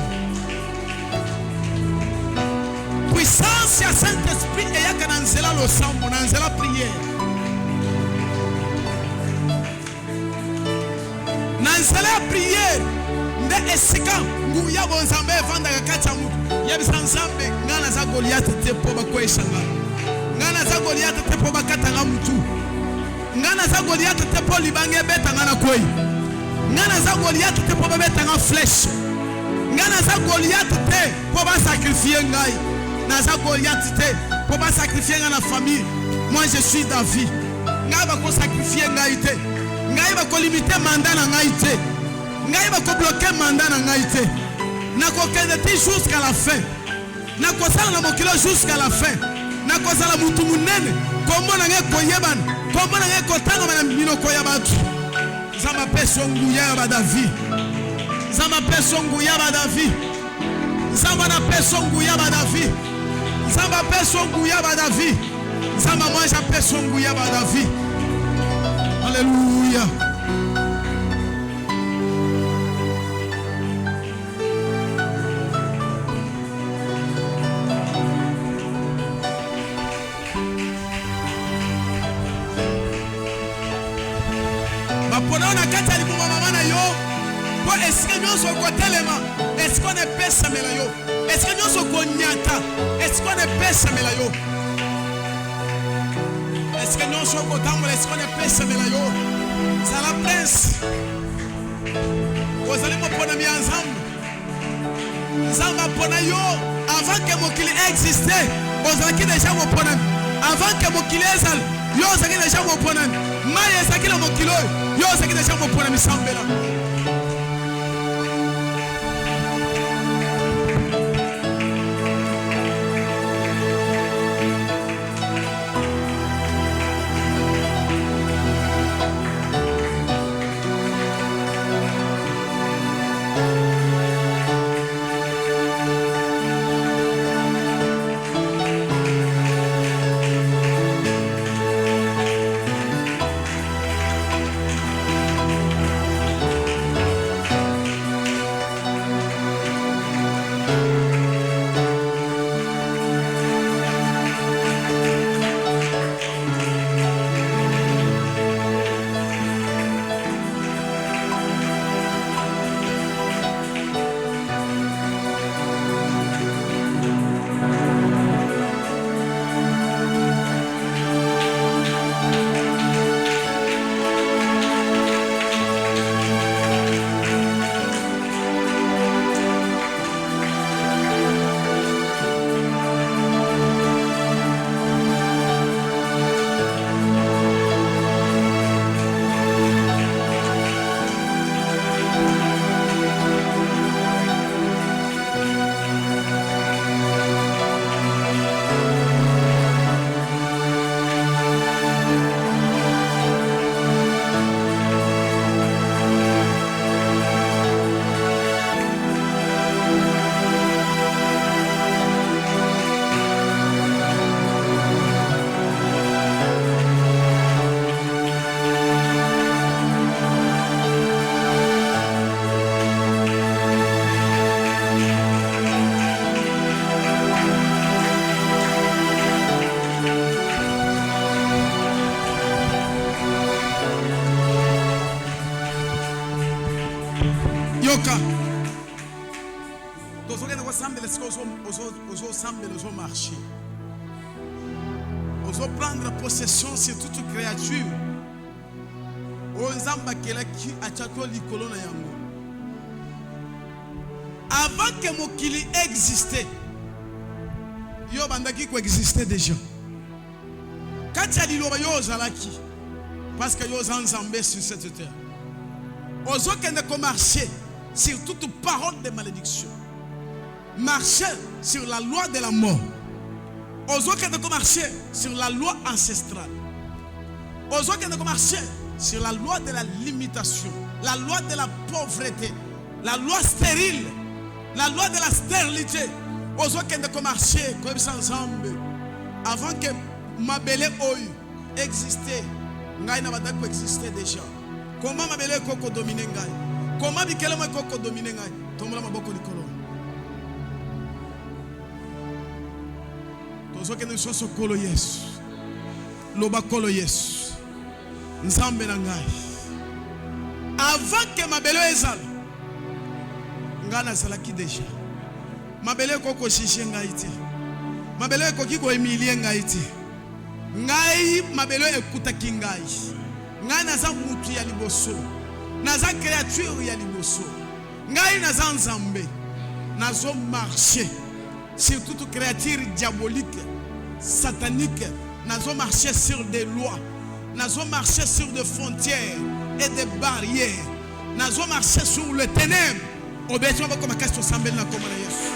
Puissance ya Saint-Esprit et ya kananzela lo sambo, nanzela prière. Nanzela prière. Nde esika nguya bonzambe vanda kakacha mutu. Yebisa nzambe ngana za Goliath te po bakweshanga. Ngana za Goliath te po bakatanga mutu. Ngana za Goliath te po libange beta ngana koi. Ngana za Goliath te po beta ngana flèche. Ngana za Goliath te po ba sacrifier ngai. Naza Goliath te pour pas sacrifier dans la famille. Moi je suis David. Ngai ba ko sacrifier ngai te. Ngai ba ko limiter mandat na ngai te. Ngai ba ko bloquer mandat na ngai te. Na ko kende jusqu'à la fin. Na ko sala na mokilo jusqu'à la fin. Na ko sala mutu munene. Kombo na ngai ko yebana. Kombo na ngai ko tanga na minoko ya batu. Zama peso nguya ba David. Zama peso nguya ba David. Zama na peso nguya ba David. Zama peso nguya ba David. Zama moi j'appelle son nguya ba David. Alléluia. Ma pona na kata li mama na yo. Po est-ce que nous sommes kotelema? Est-ce qu'on est pesa melayo? Est-ce que nous sommes konyata? Est-ce qu'on est pesa melayo? Est-ce que nous sommes kotambola? Est-ce qu'on est pesa melayo? C'est la prince. Vous allez me prendre mi ensemble. Zamba pona yo avant que mokili existait. Vous allez déjà me prendre. Avant que mokili ezal, yo allez déjà me prendre. Maye sakila mokilo, yo allez déjà me prendre mi sambela. Marcher. Oso prendre possession sur toute créature. Ozamba kelaki achako likolo na yango. Avant que mokili existait, yo bandaki ko existait déjà. Katia liloba yo zalaki parce que yo zanzambé sur cette terre. Ozo kende ko marcher sur toute parole de malédiction. Marcher sur la loi de la mort. Ozo qui ne marcher sur la loi ancestrale. Ozo qui ne marcher sur la loi de la limitation, la loi de la pauvreté, la loi stérile, la loi de la stérilité. Ozo qui ne marcher comme sans ambe. Avant que Mabele Oyu existait, Ngai n'a pas existé déjà. Comment Mabele Koko domine Ngai? Comment Mikele Koko domine Ngai? Tombola Maboko Nikolo. Tozo que nous sommes kolo Yesu. Loba kolo Yesu. Nzambe na Ngai. Avant que Mabele ezala, Ngai nazalaki déjà. Mabele Koko shishi Ngai te. Mabele Koko ko emilie Ngai te. Ngai Mabele ekutaki Ngai. Ngai naza mutu ya liboso. Naza créature ya liboso. Ngai naza nzambe. Nazo marcher sur toute créature diabolique, satanique. Nazo marcher sur des lois. Nazo marcher sur des frontières et des barrières. Nazo marcher sur le ténèbre. Obéissons comme question sambel na comme Yesu.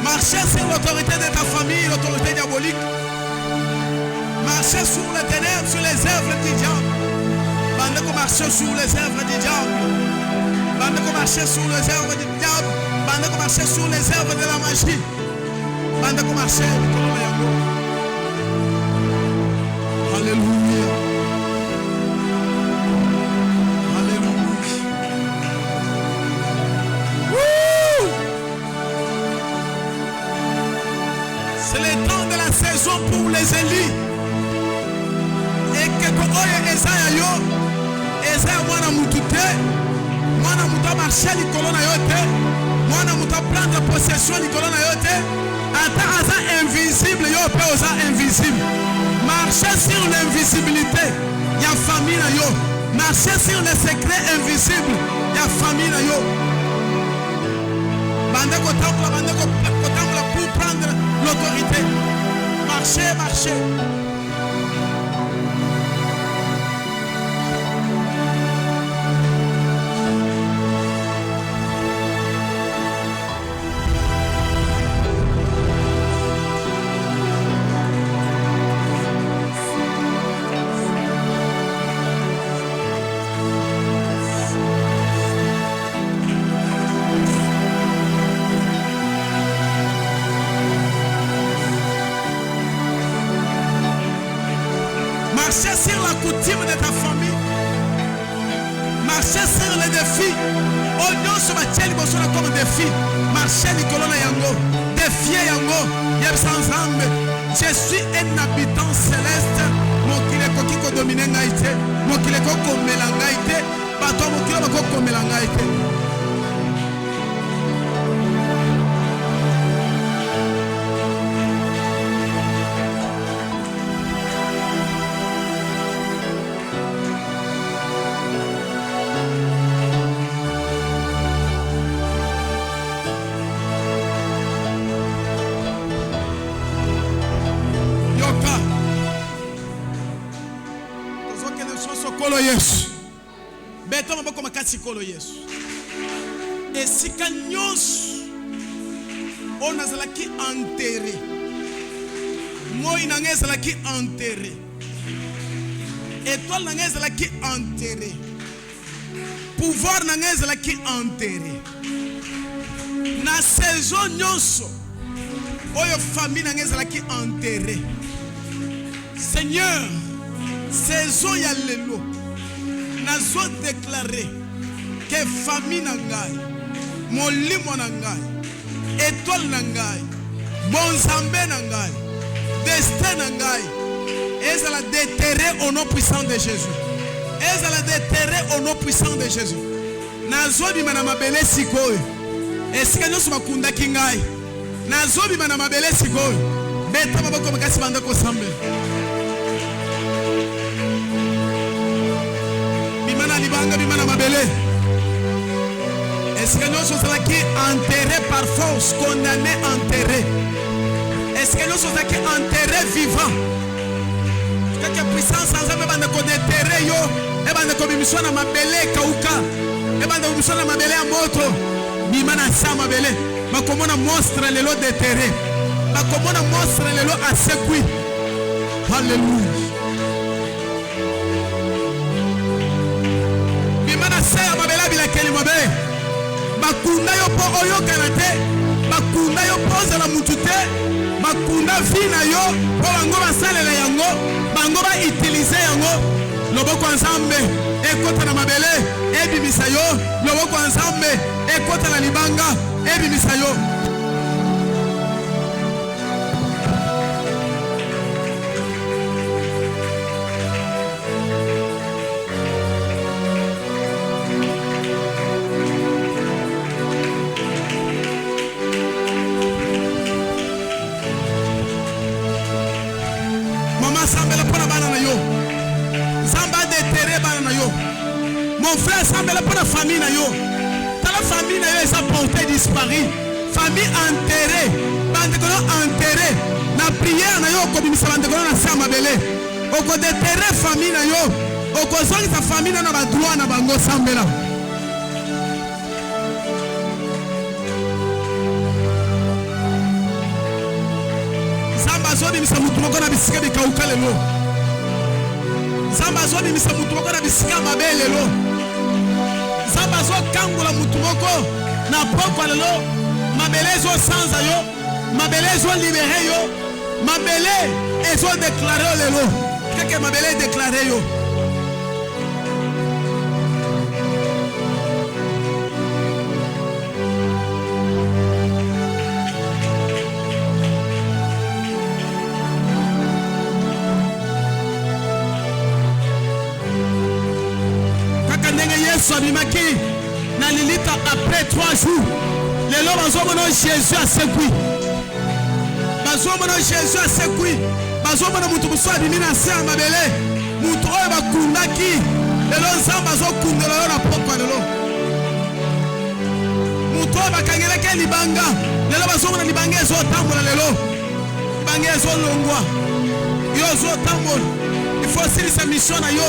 Marcher sur l'autorité de ta famille, l'autorité diabolique. Marcher sur les ténèbres, sur les œuvres du diable. Bande qu'on marcher sur les œuvres du diable. Bande qu'on marcher sur les œuvres du diable. Bande qu'on marcher sur les œuvres de la magie. Bande qu'on marcher. Alléluia. C'est le temps de la saison pour les élus. Et que Kogoye Esaïa yo, Esaïa mwana mutute, mwana muta marcher likolo na yote, mwana muta prendre possession likolo na yote, ata aza invisible yo pe oza invisible. Marcher sur l'invisibilité, ya famille na yo. Marcher sur les secrets invisibles, ya famille na yo. Bande ko tambla pour prendre l'autorité. Marchez, marchez. Marcher sur la coutume de ta famille. Marcher sur les défis. Oh non, ce matin, il y a comme défi. Marcher Nicolas Yango. Défier Yango. Je suis un habitant céleste. Mon kileko qui domine ngaïté. Mon kileko comme melangaïté. Bateau mon kileko comme melangaïté. Yesu beto maboko makati kolo Yesu esika nyonso on azalaki enterré. Moi nanga ezalaki enterré. Étoile nanga ezalaki enterré. Pouvoir nanga ezalaki enterré. Na saison nyonso oyo famille nanga ezalaki enterré. Seigneur, saison ya lelo nazo déclarer que famille na ngai, molimo na ngai, étoile na ngai, bonzambe na ngai, destin na ngai, ezala déterré au nom puissant de Jésus. Ezala déterré au nom puissant de Jésus. Nazo bima na mabele sikoyo. Esika nyonso bakundaki ngai. Nazo bima na mabele sikoyo. Beta maboko makasi banda ko sambe. Bimana libanga bimana mabele. Est-ce que nous sommes enterrés par force, condamnés, enterrés? Est-ce que nous sommes enterrés vivants? Quelque puissance sans âme bande ko déterré yo, e bande ko bimiswa na mabele kauka, e bande ko bimiswa na mabele ya moto, bimana sa mabele, bakomona monstre lelo déterré, bakomona monstre lelo asekui. Alléluia. Bimana sa mabele bila keli mabele. Bakunda yo po oyo kanate, bakunda yo poza la mutute, bakunda vina yo po bango basalela yango, bango ba utiliser yango, loboko nzambe ekota na mabele ebimisa yo, loboko nzambe ekota na libanga ebimisa yo. Mon frère semble pour la famille na yo. Ta la famille na yo est portée disparue. Famille enterrée, bande kono enterrée. Na prière na yo ko bimisa bande kono na sama belé. O ko déterrer famille na yo. O ko zongi sa famille na ba droit na bango sambela. Samba zo bimisa mutu moko na bisika bikauka lelo. Samba zo bimisa mutu moko na bisika mabele lelo. Samba zo kangola mutu moko na poko lelo, mabele zo sanza yo, mabele zo libéré yo, mabele ezo déclaré lelo. Keke mabele déclaré yo. Sabimaki na lilita après 3 jours. Les lois bazomono Jésus a sécuit. Bazomono Jésus a sécuit. Bazomono mutu muswa bimina se amabele. Mutu oyo bakundaki. Les lois nzamba bazokundela na pokwa lelo. Mutu oyo bakangeleke libanga. Les lois bazomono libanga ezotambola lelo. Libanga ezolongwa. Yo ezotambola. Il faut aussi sa mission na yo.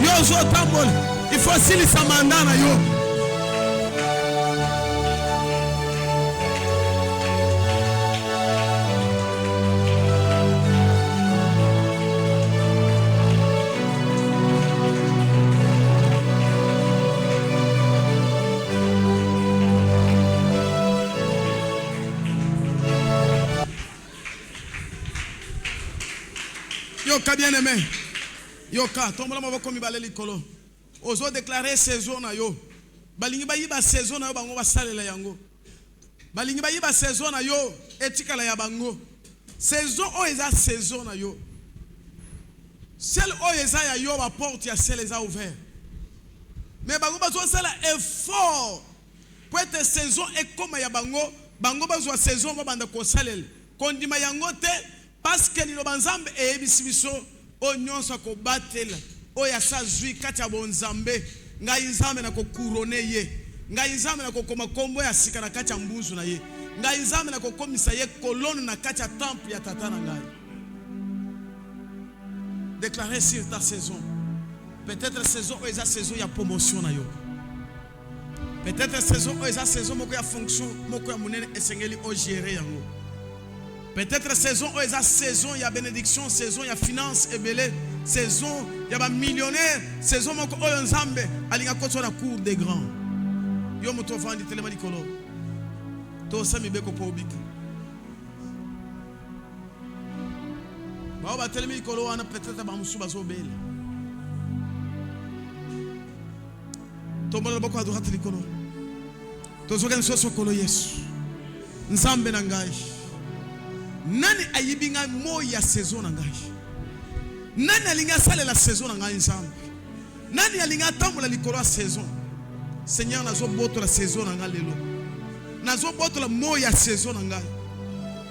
Yo ezotambola. Il faut aussi les mandat na yo. Yoka bien aimé. Yoka, tombe la maboko mibale likolo. Ozo déclarer saison na yo. Balingi ba yiba saison na yo bango basalela yango. Balingi ba yiba saison na yo etikala ya bango. Saison o eza saison na yo. Celle o eza ya yo ba porte ya celle eza ouvert. Mais bango bazo sala effort pour être saison et comme ya bango, bango bazo saison ba banda ko salela. Kondima yango te parce que lilo banzambe e ebisibiso o nyonso ko batela. Oya sa zui kati ya bonzambe ngai nzambe na ko couronner ye ngai nzambe na ko koma kombo ya sika na kati ya mbuzu na ye ngai nzambe na ko komisa ye kolone na kati ya temple ya tata na ngai. Déclarer sur ta saison, peut-être saison ou eza saison ya promotion na yo, Peut-être saison où eza saison moko ya fonction moko ya monene esengeli o gérer yango. Peut-être saison où eza saison ya bénédiction, saison ya finance ebele, saison ya ba millionnaire, saison moko oyo nzambe alinga koto na cour des grands. Yo moto vandi telema likolo. To sami beko po obika. Ba ba telema likolo wana peut-être ba musu bazo bela. Tombola boko adorate likolo. Tozoka nsoso kolo Yesu. Nzambe na ngai. Nani ayibinga moya saison na ngai? Nani alinga sale la saison na ngai nzambe? Nani alinga tambola likolo ya saison? Seigneur nazo boto la saison na ngai lelo. Nazo boto la moya saison na ngai.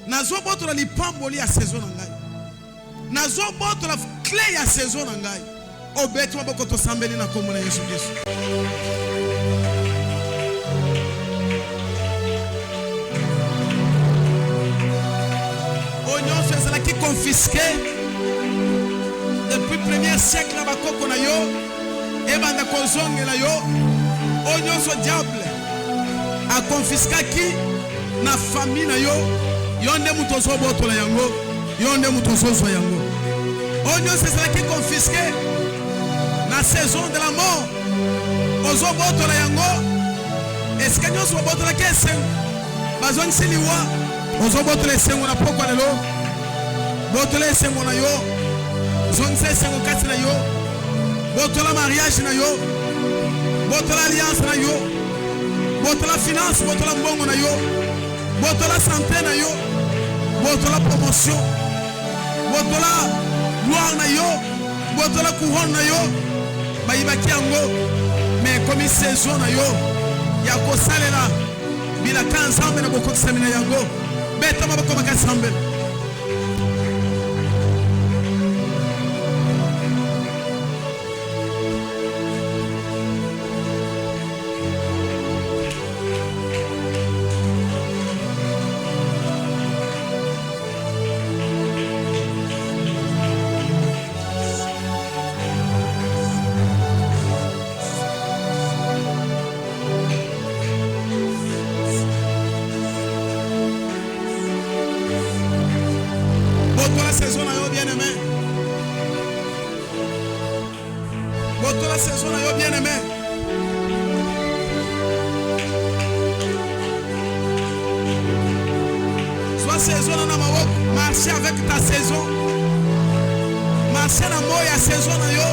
Nazo boto la lipamboli ya saison na ngai. Nazo boto la clé ya saison na ngai. Obeto maboko to sambeli na komona Yesu Kristo. Onyo c'est la qui confisqué depuis le premier siècle na bakoko na yo et banda kozonge na yo. Onyo so diable a confisqué na famille na yo. Yonde mutozo boto la yango. Yonde mutozo so yango. Onyo c'est la qui confisqué la saison de la mort. Ozo boto la yango. Est-ce que nous sommes boto la kese? Bazon siliwa. Ozo boto la sengo na poko lelo. Boto la sengo na yo. Zon se sengo kati na yo. Boto la mariage na yo. Boto la alliance na yo. Boto la finance, boto la mbongo na yo. Boto la santé na yo. Boto la promotion. Boto la gloire na yo. Boto la couronne na yo. Baibaki yango mais comme saison na yo ya ko salela bila kanzambe na boko kisamina yango beta maboko makasambe. Saison na yo bien-aimé. Boto la saison na yo bien-aimé. Soit saison na mawok, marcher avec ta saison. Marcher na moya saison na yo.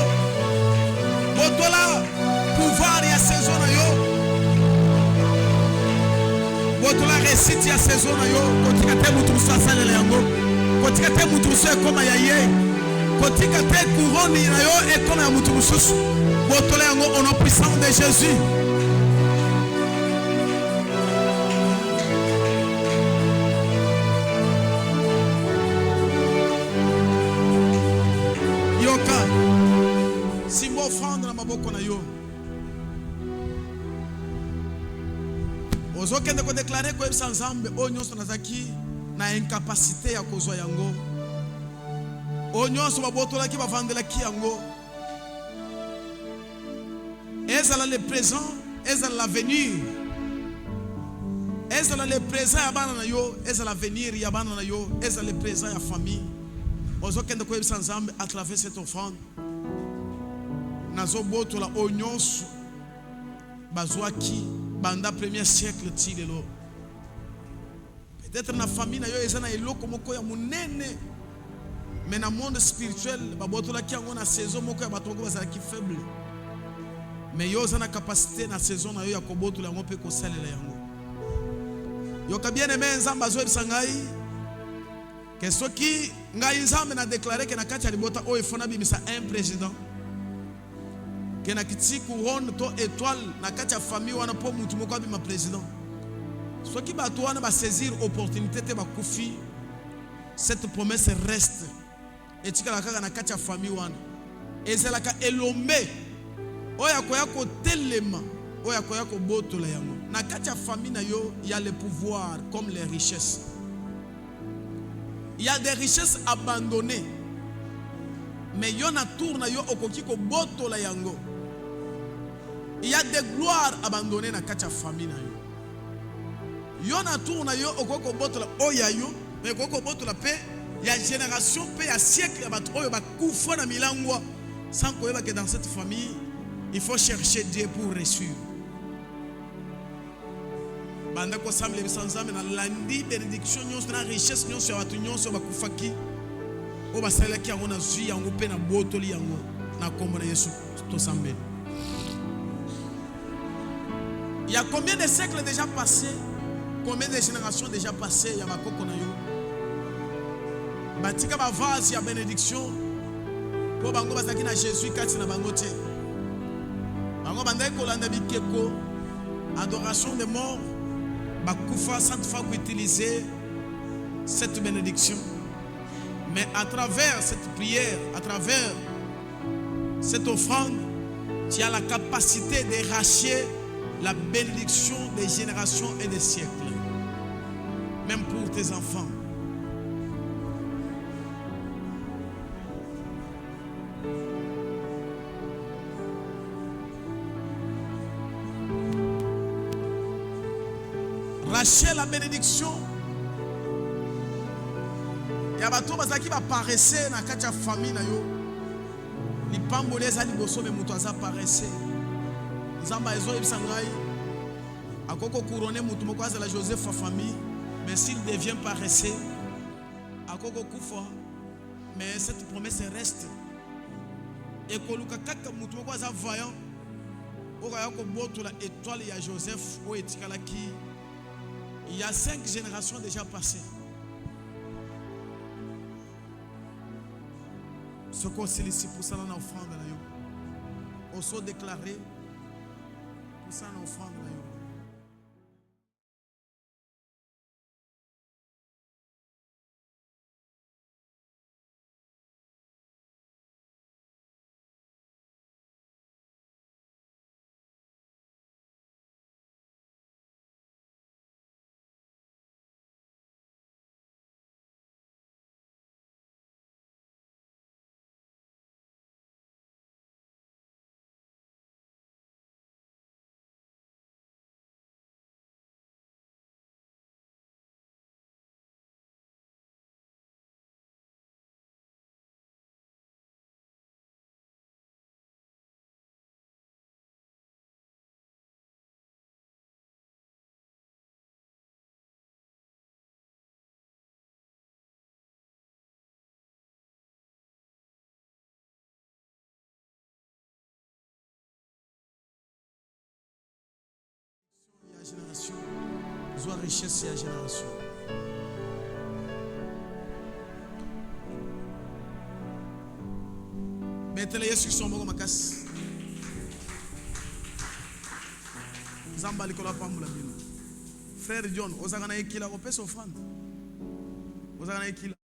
Boto la pouvoir ya saison na yo. Boto la réussite ya saison na yo. Kotika te mutu musasale le yango. Kotika te mutu musu ekoma ya ye. Kotika te couronne na yo ekoma ya mutu mususu. Botole yango au nom puissant de Jésus. Yoka simbo offrande na maboko na yo. Ozokende ko déclarer ko ebisa nzambe o nyonso nazaki na incapacité ya kozwa yango. O nyonso babotolaki bavandelaki yango. Ezala le présent, ezala l'avenir. Ezala le présent ya bana na yo, ezala l'avenir ya bana na yo, ezala le présent ya famille. Ozokende ko ebisa nzambe à travers cette offrande. Nazo botola o nyonso bazwaki banda premier siècle ti lelo. Peut-être na famille na yo ezana eloko moko ya munene. Mais dans le monde spirituel, babotola ki yango na saison moko ya batongo bazala ki faible. Mais yo zana capacité na saison na yo ya kobotola yango pe ko salela yango. Yo ka bien aimé nzamba zo ebisa ngai. Que soki ngai nzambe na déclarer que na kati ya libota o efona bimisa un président. Que na kiti couronne to étoile na kati ya famille wana po mutu moko abima président. Soki bato wana ba saisir opportunité te ba kufi, cette promesse reste. Et tu as la kati ya famille wana. Ezelaka elombe. Oya koya ko telema, oya koya ko botola yango. Na kati ya famille na yo, il y a le pouvoir comme les richesses. Il y a des richesses abandonnées. Mais yo na tour na yo okoki ko botola yango. Il y a des gloires abandonnées dans la famille. Il y a des tours qui sont mais il y a génération, il y a siècle, il y a koufa na milangwa. Sans que dans cette famille, il faut chercher Dieu pour réussir. Banda ko samle bisanzame na landi bénédiction nyonso na richesse nyonso ya batu nyonso bakufaki o basalaki yango na zwi yango pe na botoli yango na kombo na Yesu to sambe. Il y a combien de siècles déjà passés? Combien de générations déjà passées? Il y a makoko na yo. Batika ba vase ya bénédiction po bango bazaki na Jésus kati na bango te. Bango bandai kolanda bikeko adoration des morts. Bakoufa sans fois utiliser cette bénédiction. Mais à travers cette prière, à travers cette offrande, tu as la capacité de racheter la bénédiction des générations et des siècles. Même pour tes enfants. Racheter la bénédiction. Il y a des gens qui apparaissent dans la famille. Les pambolés sont liboso mais muto aza paressé. Nzamba ezo ebisangai. Akoko couronné muto moko azala Joseph fa famille, mais s'il devient paressé, akoko kufa, mais cette promesse reste. Et koluka kaka muto moko aza vaillant. Okaya ko boto la étoile ya Joseph o etikala ki. Il y a 5 générations déjà passées. Ce qu'on s'est ici pour ça dans l'offrande. On s'est déclaré pour ça dans l'offrande. Génération, soit richesse et génération. Mettez les Yesu son moko makas. Zamba likola pambula bino. Frère John, ozakana ekila opesa offrande. Ozakana ekila.